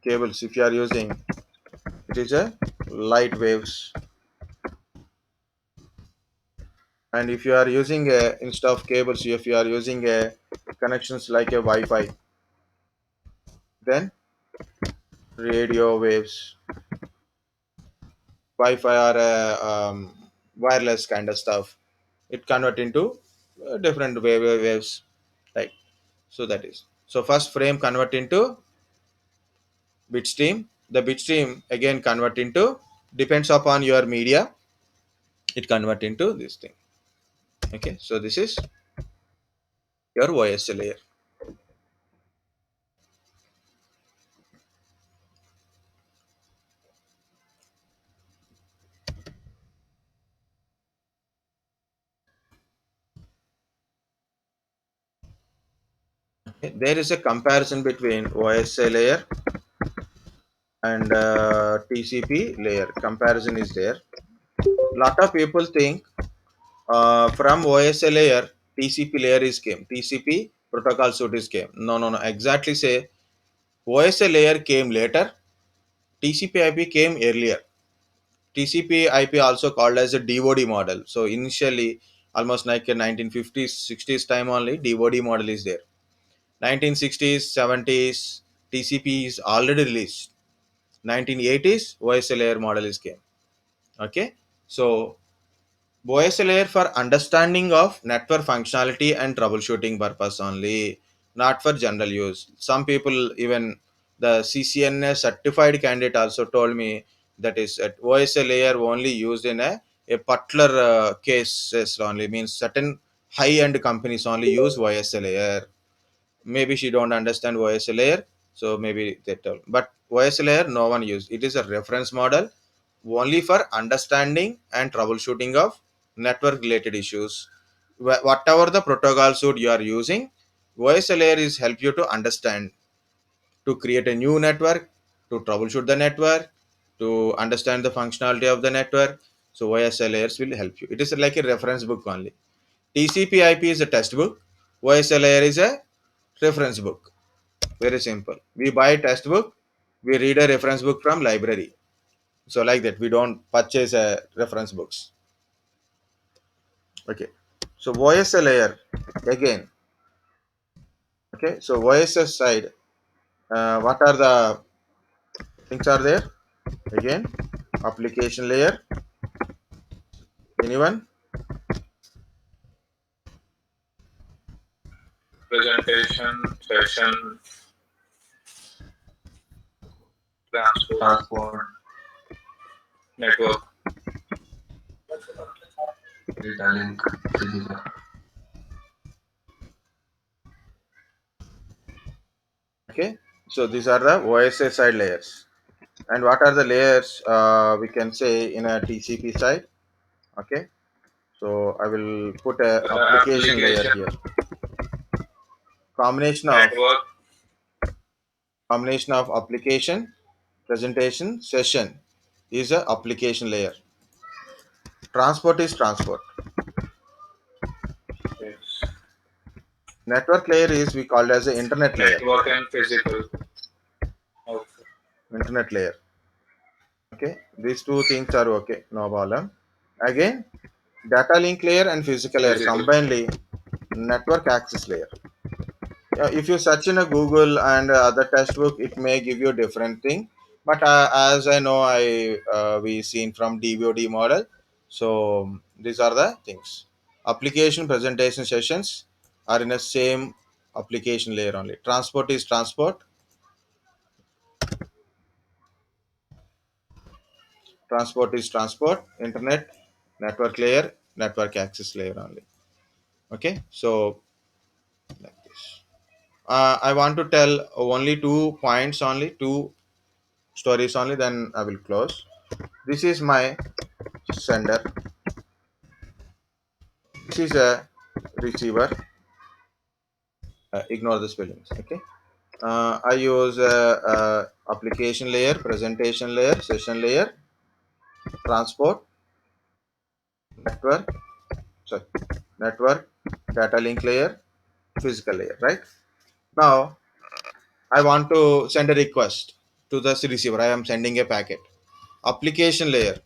cables. If you are using, it is a light waves. And if you are using a, instead of cables, if you are using a connections like a Wi-Fi, then radio waves, Wi-Fi or wireless kind of stuff, it convert into different waves, right? So that is, so first frame convert into bit stream. The bit stream again convert into, depends upon your media, it convert into this thing. Okay, so this is your OSL layer. Okay, there is a comparison between OSI layer and TCP layer. Comparison is there. Lot of people think from OSI layer TCP layer is came. TCP protocol suite is came. No. Exactly say OSI layer came later. TCP IP came earlier. TCP IP also called as a DoD model. So initially, almost like a 1950s, 60s time only, DoD model is there. 1960s, 70s, TCP is already released. 1980s OSI layer model is came. Okay, so OSI layer for understanding of network functionality and troubleshooting purpose only, not for general use. Some people, even the CCNA certified candidate, also told me that is at OSI layer only used in a particular cases only, means certain high end companies only use OSI layer. Maybe she don't understand OSI layer, so maybe they tell. But OSI layer no one use. It is a reference model only for understanding and troubleshooting of network related issues. Whatever the protocol suite you are using, OSI layer is help you to understand, to create a new network, to troubleshoot the network, to understand the functionality of the network. So OSI layers will help you. It is like a reference book only. TCP/IP is a test book. OSI layer is a reference book. Very simple. We buy a test book, we read a reference book from library. So like that, we don't purchase reference books. Okay. So OSI layer again. Okay. So OSS side, what are the things are there? Again, application layer. Anyone? Presentation, session, transport, Transport, network. data link, physical. Okay. So these are the OSS side layers. And what are the layers we can say in a TCP side? Okay. So I will put a application layer Application, here. Combination of network, application, presentation, session is a application layer. Transport is transport. yes. Network layer is we call as a internet layer. Network and physical. Okay. Internet layer. Okay, these two things are okay, no problem. Again, data link layer and physical layer Physical. combinedly network access layer. If you search in a Google and other textbook, it may give you a different thing. But as I know, we seen from DVOD model. So these are the things. Application presentation sessions are in the same application layer only. Transport is transport. Transport is transport. Internet network layer, network access layer only. Okay, so like this. I want to tell only 2 points only, two stories only, then I will close. This is my sender. This is a receiver. Ignore the spellings. Okay. I use application layer, presentation layer, session layer, transport, network, sorry, network, data link layer, physical layer. Right now, I want to send a request to the receiver. I am sending a packet. Application layer.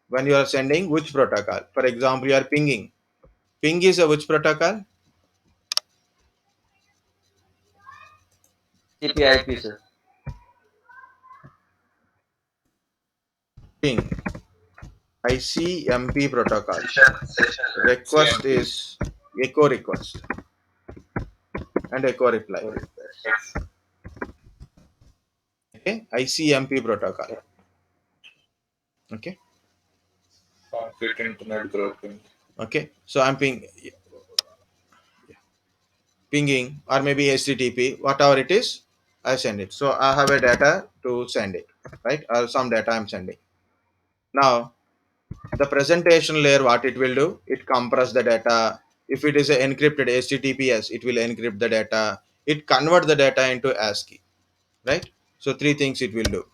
When you are sending which protocol? For example, you are pinging. Ping is a which protocol? TCP/IP, sir. Ping. ICMP protocol. Session. Request CMP. is echo request and echo reply. Okay, ICMP protocol. Okay, Packet internet grouping. okay. So I'm pinging or maybe HTTP, whatever it is, I send it. So I have a data to send it, right? Or some data I'm sending. Now the presentation layer, what it will do? It compress the data. If it is a encrypted HTTPS, it will encrypt the data. It convert the data into ASCII, right? So three things it will do.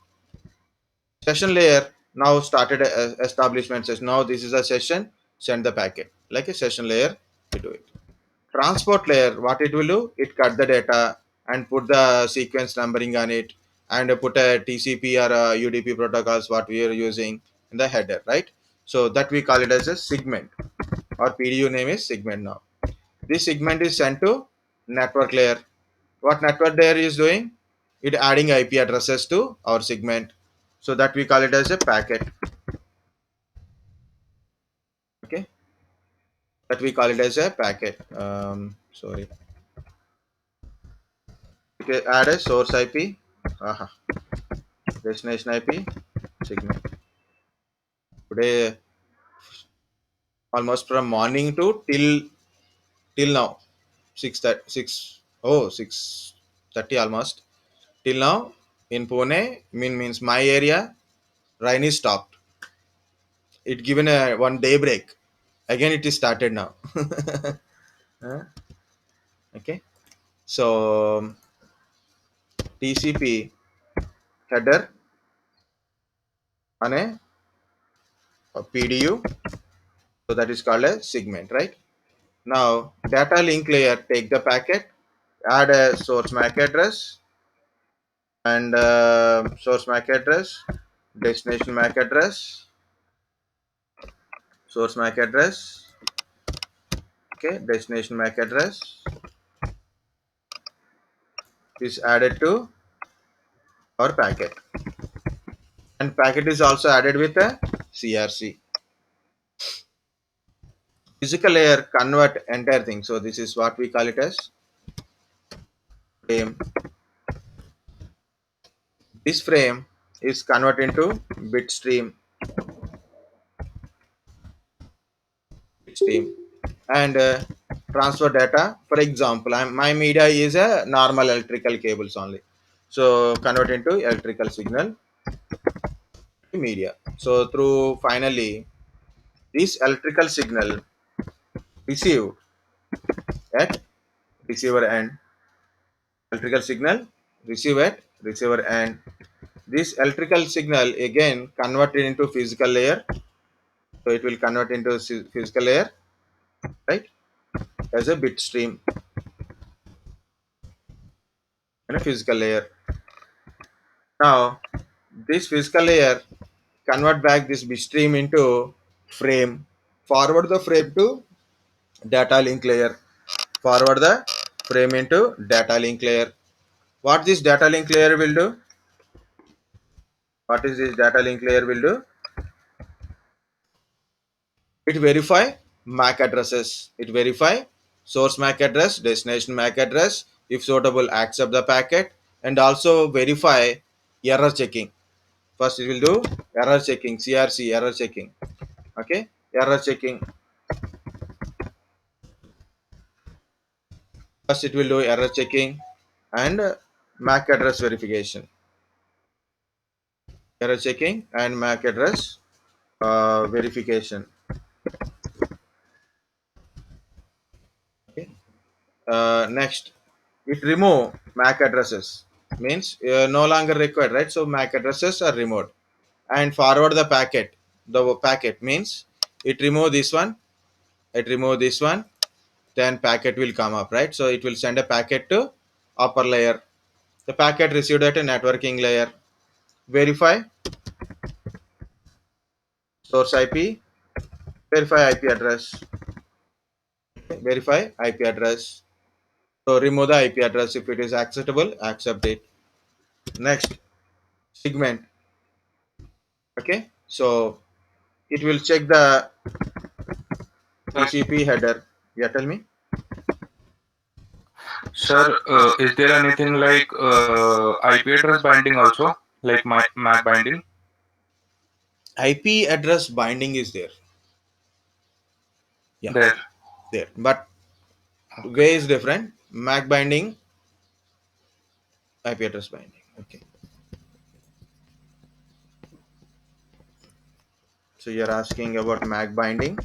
Session layer now started a establishment says now this is a session, send the packet like a session layer to do it. Transport layer, what it will do? It cut the data and put the sequence numbering on it and put a TCP or a UDP protocols what we are using in the header, right? So that we call it as a segment. Our PDU name is segment now. This segment is sent to network layer. What network layer is doing? It adding IP addresses to our segment. So that we call it as a packet. Okay, that we call it as a packet. Sorry. Okay, add a source IP, destination IP, signal. Today, almost from morning to till now, 6:30 almost till now in Pune. Means my area. Rain is stopped. It given a 1 day break. Again, it is started now. Huh? Okay. So TCP header on a PDU. So that is called a segment, right? Now data link layer take the packet, add a source MAC address and source MAC address, destination MAC address, source MAC address, okay, destination MAC address is added to our packet, and packet is also added with a CRC. Physical layer convert entire thing. So this is what we call it as frame. This frame is converted into bit stream and transfer data. For example, my media is a normal electrical cables only. So convert into electrical signal to media. So through finally this electrical signal received at receiver end, electrical signal receive at receiver end. This electrical signal again converted into physical layer. So it will convert into physical layer, right, as a bit stream and a physical layer. Now this physical layer convert back this bit stream into frame, forward the frame to data link layer, forward the frame into data link layer. What this data link layer will do? What is this data link layer will do? It verify MAC addresses. It verify source MAC address, destination MAC address. If suitable, accept the packet and also verify error checking. First, it will do error checking, CRC error checking. Okay, error checking. First, it will do error checking and MAC address verification. Error checking and MAC address verification. Okay. Next, it remove MAC addresses. Means no longer required, right? So MAC addresses are removed and forward the packet. The packet means it remove this one. It remove this one. Then packet will come up, right? So it will send a packet to upper layer. The packet received at a networking layer. Verify source IP. Verify IP address. Verify IP address. So remove the IP address if it is acceptable. Accept it. Next, segment. Okay. So it will check the TCP header. Yeah, tell me. Sir, is there anything like IP address binding also, like my MAC binding? IP address binding is there. Yeah, There. there. But way is different. MAC binding, IP address binding. Okay. So you're asking about MAC binding,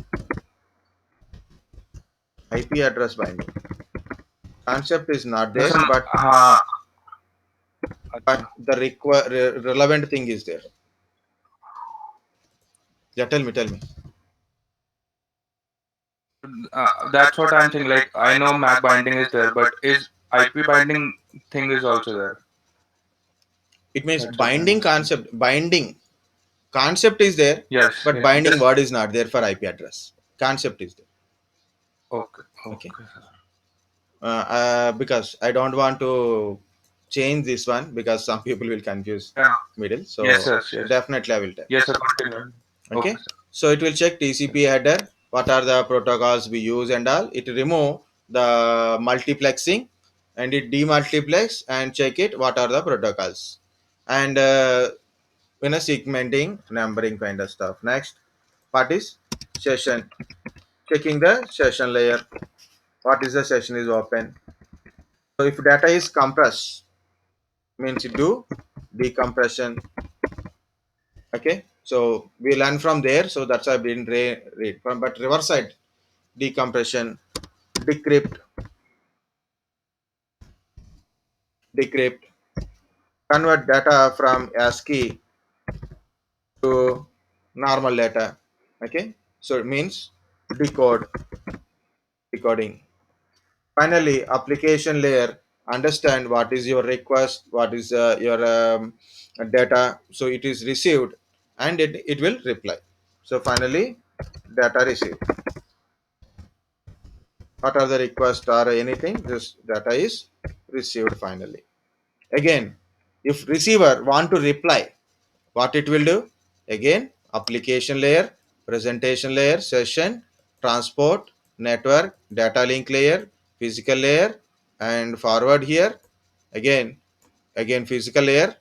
IP address binding. Concept is not there, जैसे but हाँ अच्छा the relevant thing is there. Yeah, tell me. that's what I'm saying. Like I know MAC binding is there, but is IP binding thing is also there? It means That's what I'm binding asking. concept. Binding concept is there, Yes, but yes. binding Just word is not there for IP address. Concept is there. okay, Okay. okay, sir. Because I don't want to change this one because some people will confuse Yeah. middle. So Yes, sir. Yes. definitely I will tell. Yes, sir. Continue. Okay. Sir. So it will check TCP header, what are the protocols we use and all. It remove the multiplexing and it demultiplex and check it what are the protocols. And in a segmenting, numbering kind of stuff. Next part is session. Checking the session layer. What is the session is open. So if data is compressed, means it do decompression. Okay. So we learn from there. So that's why I didn't read from. But reverse side, decompression, decrypt, decrypt, convert data from ASCII to normal data. Okay. So it means decode, decoding. Finally, application layer understand what is your request, what is your data. So it is received and it will reply. So finally, data received. What are the request or anything? This data is received finally. Again, if receiver want to reply, what it will do? Again, application layer, presentation layer, session, transport, network, data link layer, physical layer, and forward here. Again physical layer,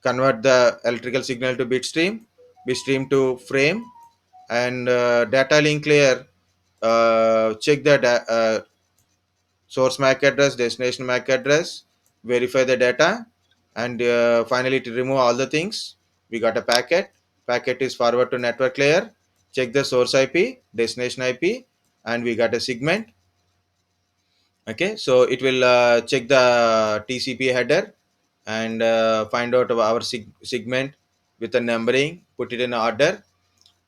convert the electrical signal to bit stream to frame, and data link layer, check the source MAC address, destination MAC address, verify the data, and finally to remove all the things. We got a packet. Packet is forward to network layer. Check the source IP, destination IP, and we got a segment. Okay, so it will check the TCP header and find out our segment with the numbering, put it in order,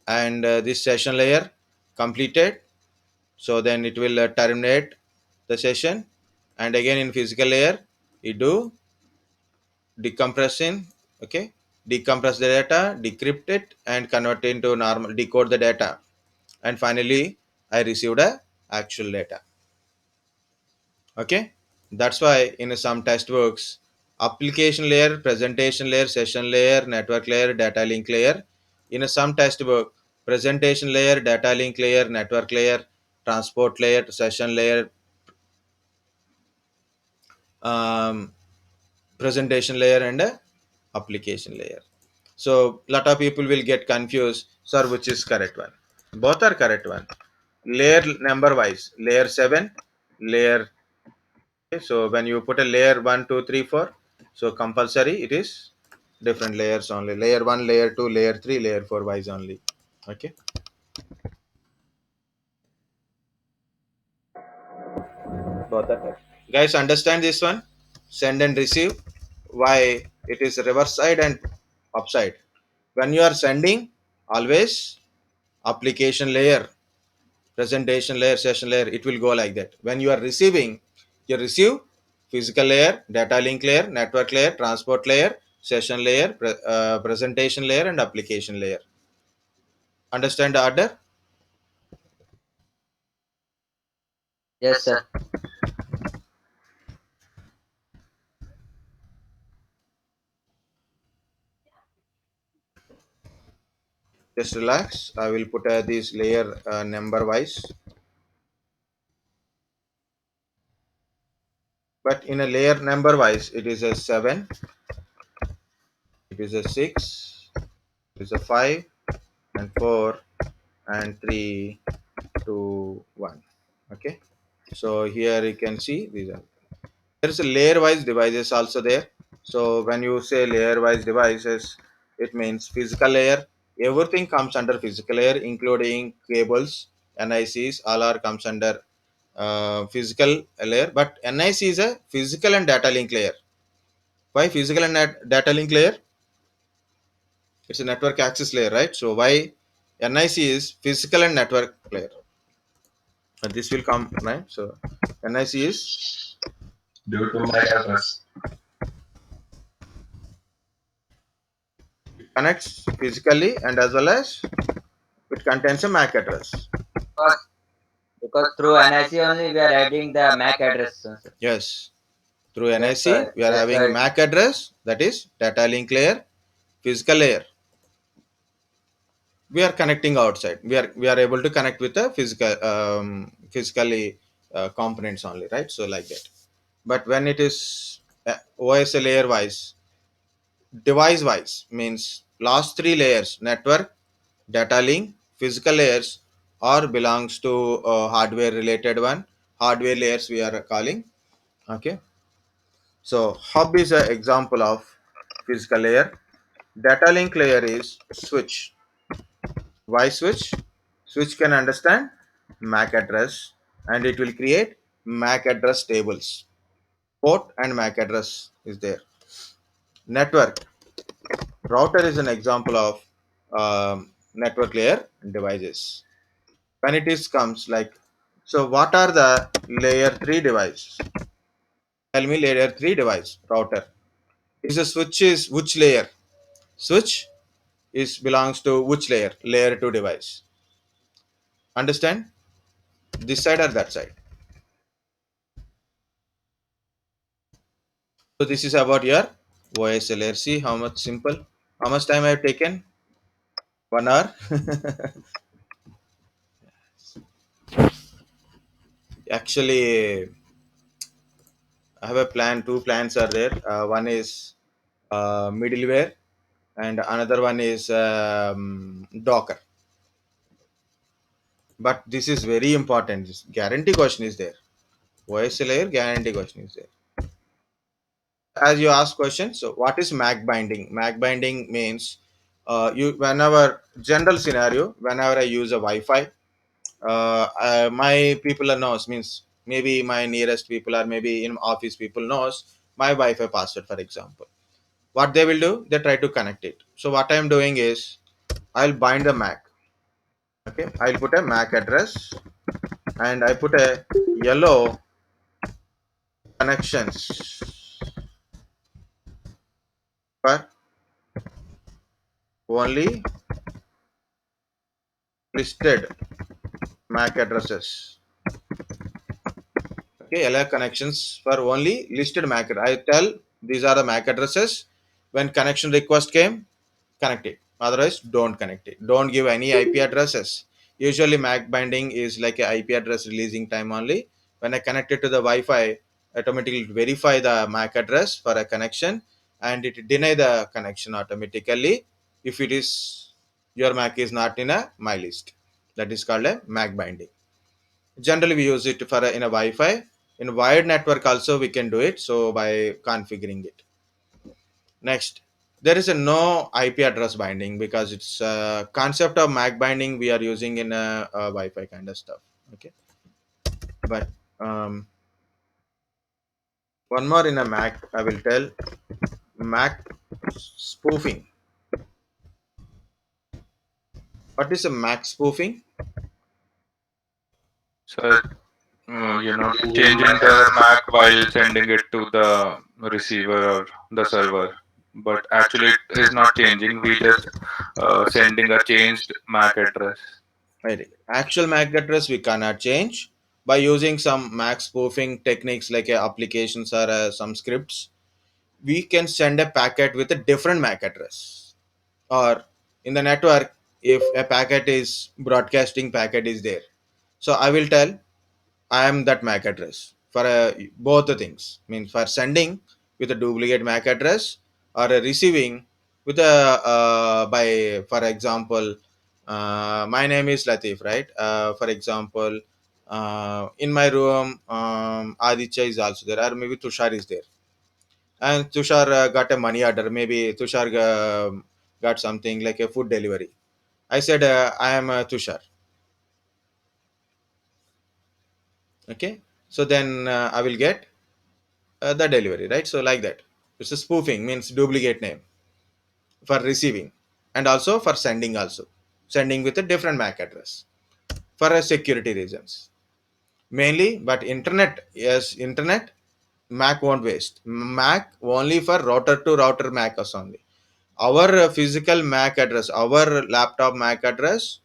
and this session layer completed. So then it will terminate the session, and again in physical layer you do decompression. Okay, decompress the data, decrypt it, and convert it into normal, decode the data, and finally I received a actual data. Okay, that's why in some test works, application layer, presentation layer, session layer, network layer, data link layer. In some test work, presentation layer, data link layer, network layer, transport layer, session layer, um, presentation layer, and a application layer. So lot of people will get confused, sir, which is correct one? Both are correct one. Layer number wise, layer 7, layer. Okay, so when you put a layer 1, 2, 3, 4, so compulsory it is different layers only. Layer 1, layer 2, layer 3, layer 4 wise only. Okay. Both are correct. Guys, understand this one? Send and receive. Why it is reverse side and upside. When you are sending, always application layer, presentation layer, session layer, it will go like that. When you are receiving, you receive physical layer, data link layer, network layer, transport layer, session layer, presentation layer, and application layer. Understand the order? Yes, sir. Just relax. I will put this layer number wise. But in a layer number wise, it is a 7, it is a 6, it is a 5, and 4, and 3, 2, 1. Okay. So here you can see these are. There's a layer wise devices also there. So when you say layer wise devices, it means physical layer. Everything comes under physical layer, including cables, NICs, all are comes under physical layer. But NIC is a physical and data link layer. Why physical and data link layer? It's a network access layer, right? So why NIC is physical and network layer? This will come, right? So NIC is Due to my address. connects physically and as well as it contains a MAC address. Because through NIC only we are adding the MAC address, sir. Yes. Through Yes, NIC, sir. we are Yes, having sir. MAC address, that is data link layer, physical layer. We are connecting outside. We are able to connect with the physically components only, right? So like that. But when it is OS layer wise, device wise means last three layers: network, data link, physical layers, or belongs to hardware related one. Hardware layers we are calling. Okay. So hub is an example of physical layer. Data link layer is switch. Why switch? Switch can understand MAC address and it will create MAC address tables. Port and MAC address is there. Network. Router is an example of network layer devices. When it is comes like, so what are the layer 3 device? Tell me layer 3 device, router. Is a switch is which layer? Switch is belongs to which layer? Layer 2 device. Understand? This side or that side? So this is about your OSLR. See how much simple. How much time I have taken? 1 hour. Actually, I have a plan. Two plans are there. One is middleware, and another one is Docker. But this is very important. This guarantee question is there. OSLR guarantee question is there. As you ask question, so what is MAC binding? MAC binding means you whenever general scenario, whenever I use a Wi-Fi, my people are knows means maybe my nearest people or maybe in office people knows my Wi-Fi password, for example. What they will do, they try to connect it. So what I am doing is I'll bind the MAC. Okay, I'll put a MAC address and I put a yellow connections for only listed MAC addresses. Okay, LR connections for only listed MAC. I tell these are the MAC addresses. When connection request came, connect it. Otherwise, don't connect it. Don't give any IP addresses. Usually, MAC binding is like a IP address releasing time only. When I connect it to the Wi-Fi, automatically verify the MAC address for a connection, and it deny the connection automatically if it is your MAC is not in a my list. That is called a MAC binding. Generally we use it for in a Wi-Fi. In wired network also we can do it, so by configuring it. Next, there is a no IP address binding because it's a concept of MAC binding we are using in a Wi-Fi kind of stuff. Okay, but one more in a MAC I will tell. MAC spoofing. What is a MAC spoofing? So, changing the MAC while sending it to the receiver or the server. But actually, it is not changing. We just sending a changed MAC address. Right. Actual MAC address we cannot change by using some MAC spoofing techniques like applications or some scripts. We can send a packet with a different MAC address, or in the network if a packet is broadcasting packet is there, so I will tell I am that MAC address for both the things. Means for sending with a duplicate MAC address or receiving with a by for example, my name is Latif, right? For example, in my room, Aditya is also there, or maybe Tushar is there, and Tushar got a money order. Maybe Tushar got something like a food delivery. I said I am Tushar. Okay, so then I will get the delivery, right? So like that, it's a spoofing means duplicate name for receiving and also for sending, also sending with a different MAC address for security reasons mainly. But internet, yes, internet MAC won't waste. MAC only for router to router MAC only. Our physical MAC address, our laptop MAC address,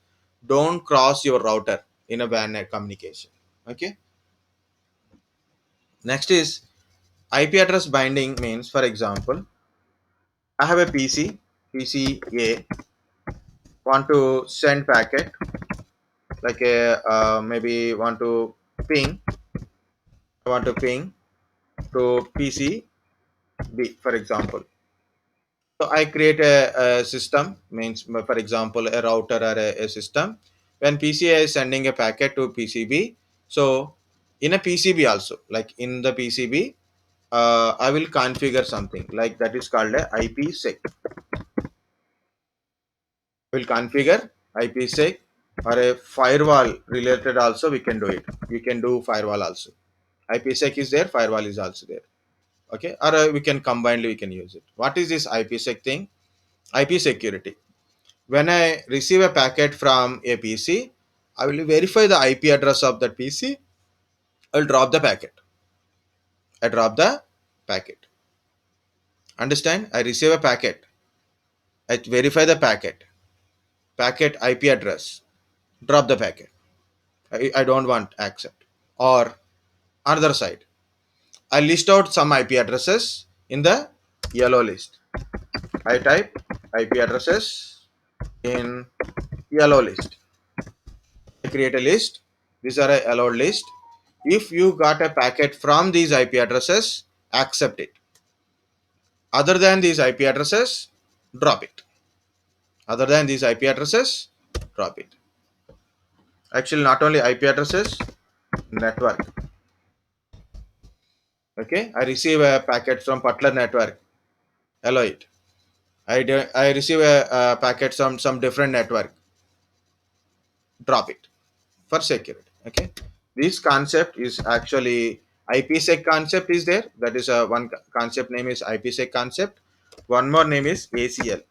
don't cross your router in a WAN communication. Okay. Next is IP address binding means, for example, I have a PCA, want to send packet, like a maybe want to ping to PCB, for example. So I create a system, means for example a router or a system. When PCA is sending a packet to PCB, so in a PCB also, like in the PCB, I will configure something like that is called a IPsec. Will configure IPsec, or a firewall related also we can do it. We can do firewall also. IPsec is there, firewall is also there. Okay, or we can combinedly we can use it. What is this IPsec thing? IP security. When I receive a packet from a PC, I will verify the IP address of that PC. I will drop the packet. I drop the packet. Understand? I receive a packet. I verify the packet. Packet IP address. Drop the packet. I don't want accept. Or another side, I list out some IP addresses in the yellow list. I type IP addresses in yellow list. I create a list. These are a allowed list. If you got a packet from these IP addresses, accept it. Other than these IP addresses, drop it. Other than these IP addresses, drop it. Actually, not only IP addresses, network. Okay, I receive a packet from Butler network. Allow it. I receive a packet from some different network. Drop it for security. Okay, this concept is actually IPsec concept is there. That is one concept name is IPsec concept. One more name is ACL.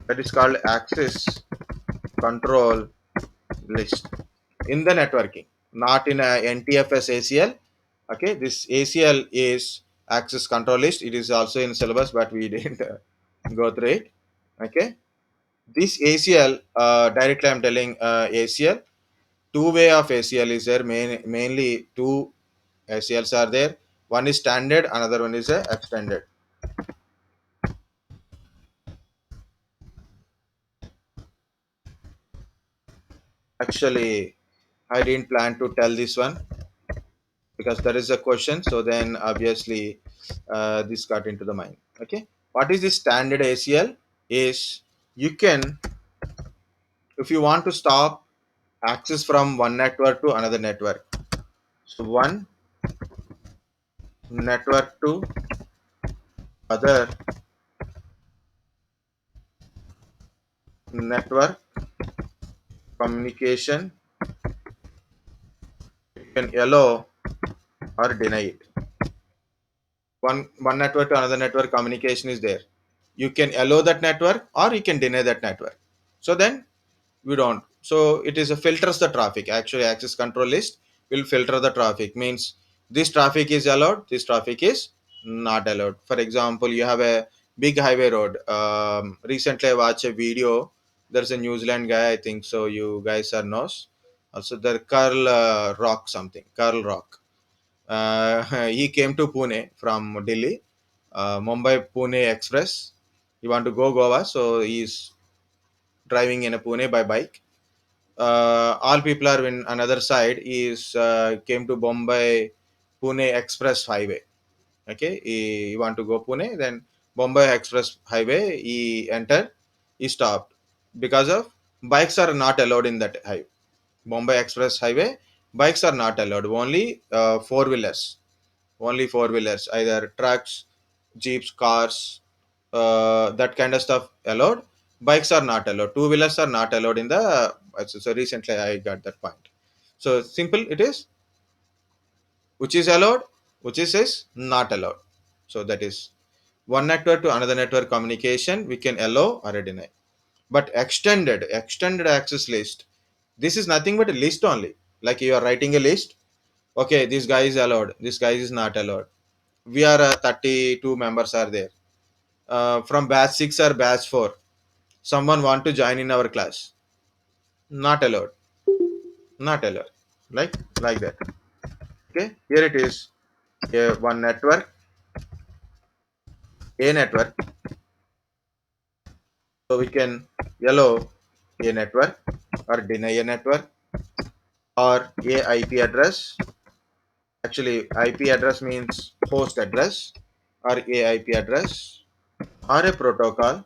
That is called access control list in the networking, not in a NTFS ACL. Okay, this ACL is access control list. It is also in syllabus, but we didn't go through it. Okay, this ACL directly I'm telling ACL. Two way of ACL is there. Mainly two ACLs are there. One is standard, another one is extended. Actually, I didn't plan to tell this one because there is a question. So then obviously this got into the mind. Okay, what is the standard ACL? Is you can, if you want to stop access from one network to another network. So one network to other network communication, you can allow or deny it. One network to another network communication is there. You can allow that network or you can deny that network. So then we don't. So it is a filters the traffic. Actually, access control list will filter the traffic. Means this traffic is allowed, this traffic is not allowed. For example, you have a big highway road. Recently I watched a video. There's a New Zealand guy, I think so. You guys are knows. Also, there Carl Rock something. Carl Rock. He came to Pune from Delhi, Mumbai Pune Express. He want to go Goa, so he's driving in a Pune by bike. All people are in another side. Is came to Bombay Pune Express Highway. Okay, he want to go Pune, then Bombay Express Highway. He entered, he stopped because of bikes are not allowed in that highway. Bombay Express Highway, bikes are not allowed. Only four wheelers. Only four wheelers, either trucks, jeeps, cars, that kind of stuff allowed. Bikes are not allowed. Two wheelers are not allowed in the. So recently I got that point. So simple it is. Which is allowed, which is not allowed. So that is one network to another network communication. We can allow or deny. But extended access list. This is nothing but a list only. Like you are writing a list. Okay, this guy is allowed. This guy is not allowed. We are 32 members are there. From batch 6 or batch 4, someone want to join in our class. Not allowed. Not allowed. Like that. Okay, here it is. Here one network. a network, so we can allow a network or deny a network, or a IP address. Actually, IP address means host address, or a IP address, or a protocol.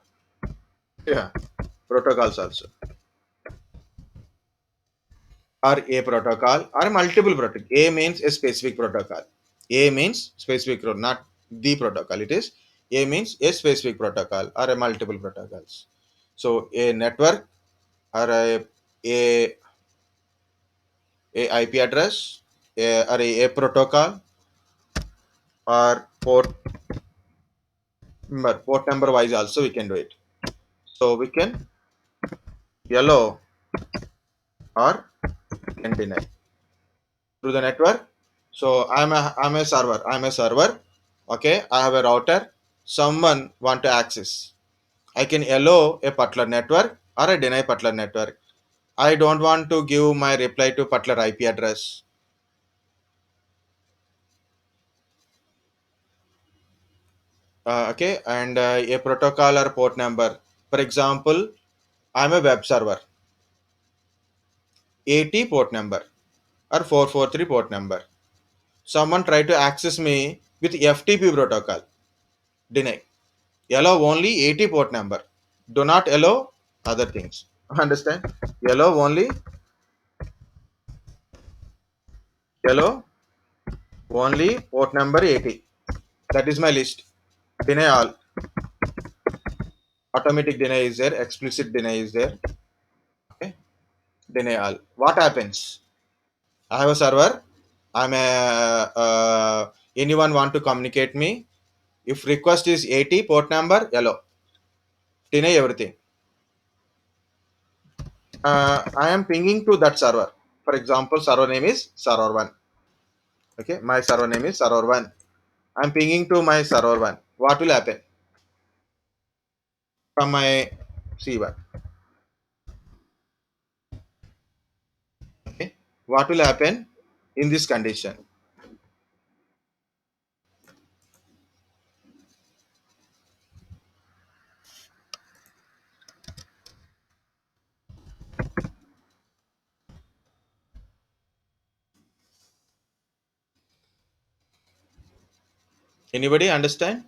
Yeah, protocols also, or a protocol, or multiple protocol. A means a specific protocol. A means specific, not the protocol. It is A means a specific protocol or a multiple protocols. So a network or a, a IP address, or a protocol, or port number wise also we can do it. So we can allow or can deny through the network. So I'm a server. I'm a server. Okay, I have a router. Someone want to access. I can allow a particular network or a deny particular network. I don't want to give my reply to particular IP address. Okay, and a protocol or port number. For example, I'm a web server. 80 port number or 443 port number. Someone try to access me with FTP protocol. Deny. Allow only 80 port number. Do not allow other things. Understand? Allow only port number 80. That is my list. Deny all. Automatic deny is there. Explicit deny is there. Okay. Deny all. What happens? I have a server. I'm a anyone want to communicate me. If request is 80 port number, allow. Deny everything. I am pinging to that server. For example, server name is server 1. Okay, my server name is server 1. I'm pinging to my server 1. What will happen from my C1? Okay, what will happen in this condition? Anybody understand?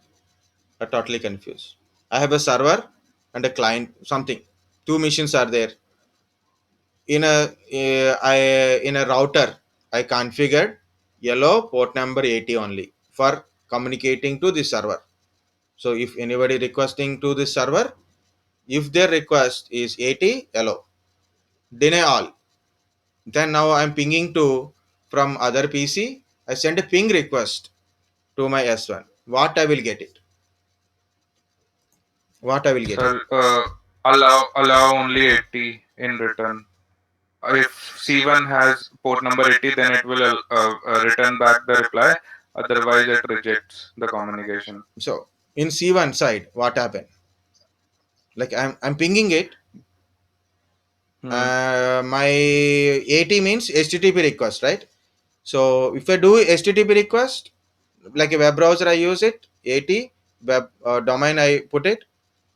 Are totally confused. I have a server and a client, something. Two machines are there. In a router, I configured yellow port number 80 only for communicating to the server. So if anybody requesting to this server, if their request is 80, allow. Deny all. Then now I'm pinging to from other PC. I send a ping request to my S1. What I will get it? What I will get it? Sir, allow only 80 in return. If C1 has port number 80, then it will return back the reply. Otherwise, it rejects the communication. So in C1 side, what happened? Like I'm pinging it. My 80 means HTTP request, right? So if I do HTTP request, like a web browser, I use it. 80 web domain, I put it.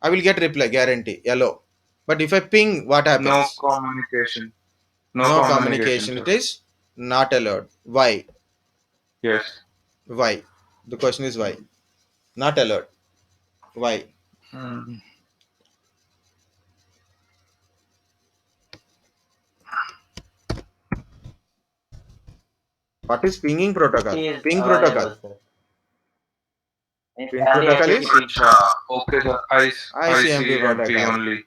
I will get reply guarantee yellow. But if I ping, what No happens? communication. No No communication, communication. sir. It is not allowed. Why? Yes. Why? The question is why? Not allowed. Why? Hmm. What is pinging protocol? It is Ping protocol. available, sir. It's Ping only protocol is HTTP. Okay, sir. ICMP ICMP protocol. only.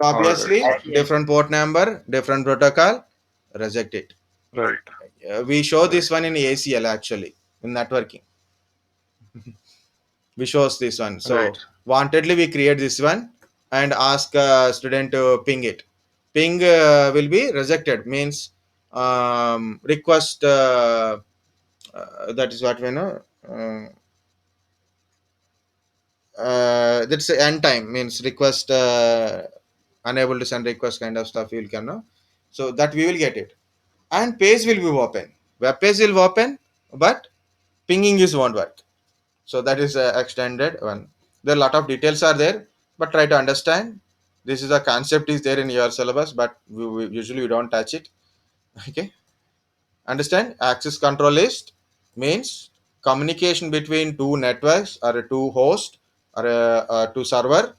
Obviously, Alright, ICMP. different port number, different protocol, reject it. right. We show this one in ACL actually in networking. We shows this one. So Right. wantedly we create this one and ask student to ping it. Ping will be rejected means request. That is what we know. That's end time means request unable to send request kind of stuff you can know. So that we will get it, and page will be open. Web page will open, but pinging is won't work. So that is extended one. There are a lot of details are there, but try to understand. This is a concept is there in your syllabus, but we usually we don't touch it. Okay, understand? Access control list means communication between two networks or a two host or a two server.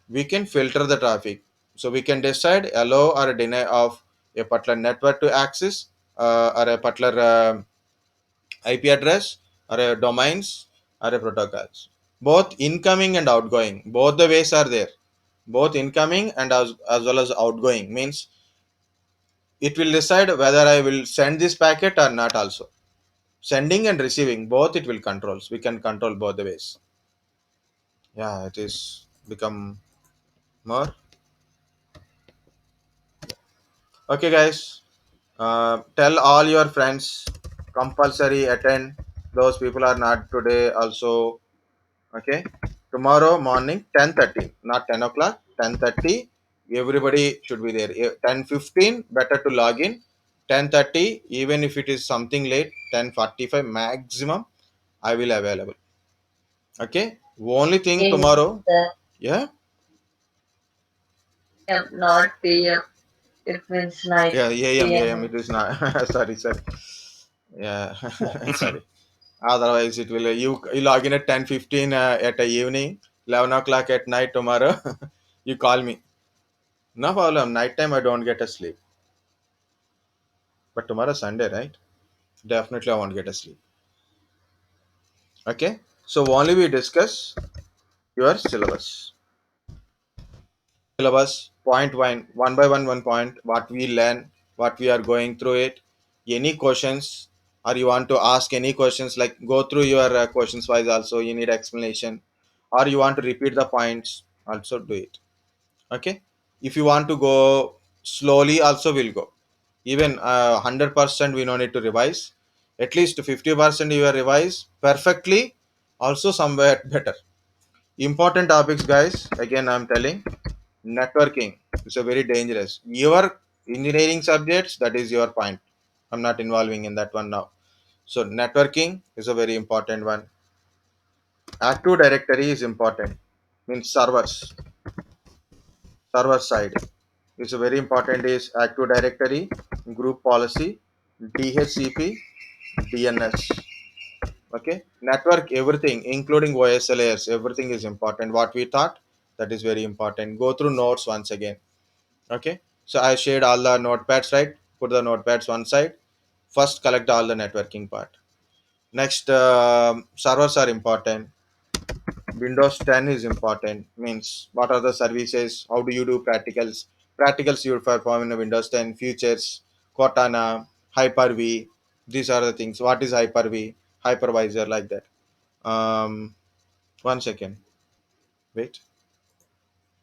We can filter the traffic, so we can decide allow or deny of a particular network to access or a particular IP address or a domains or a protocols. Both incoming and outgoing, both the ways are there. Both incoming and as well as outgoing means it will decide whether I will send this packet or not. Also, sending and receiving both it will controls. We can control both the ways. Yeah, it is become more. Okay, guys. Tell all your friends compulsory attend. Those people are not today also. Okay, tomorrow morning 10:30, not 10 o'clock, 10:30. Everybody should be there. 10:15 better to log in. 10:30 even if it is something late. 10:45 maximum I will available. Okay. Only thing AM, tomorrow. sir. Yeah. Not PM. It means night. Yeah. AM. AM. PM. It is not. Sorry. Sorry. Yeah. Sorry. Otherwise, it will you log in at 10:15 at a evening, 11 o'clock at night tomorrow. You call me. No problem. Nighttime I don't get a sleep. But tomorrow Sunday, right? Definitely I won't get a sleep. Okay. So only we discuss your syllabus. Syllabus point one by one point. What we learn, what we are going through it. Any questions, or you want to ask any questions, like go through your questions wise. Also, you need explanation, or you want to repeat the points. Also do it. Okay, if you want to go slowly also will go, even 100% we no need to revise, at least 50% you will revise perfectly, also somewhere better. Important topics, guys, again I'm telling. Networking is a very dangerous, your engineering subjects, that is your point. I'm not involving in that one now. So networking is a very important one. Active directory is important, means server side. It's very important is Active Directory, group policy, DHCP, DNS. Okay, network everything, including OS layers, everything is important. What we thought, that is very important. Go through notes once again. Okay, so I shared all the notepads, right? Put the notepads one side. First, collect all the networking part. Next, servers are important. Windows 10 is important. Means what are the services? How do you do practicals? Practicals you perform in Windows 10. Features, Cortana, Hyper-V. These are the things. What is Hyper-V? Hypervisor, like that. One second. Wait.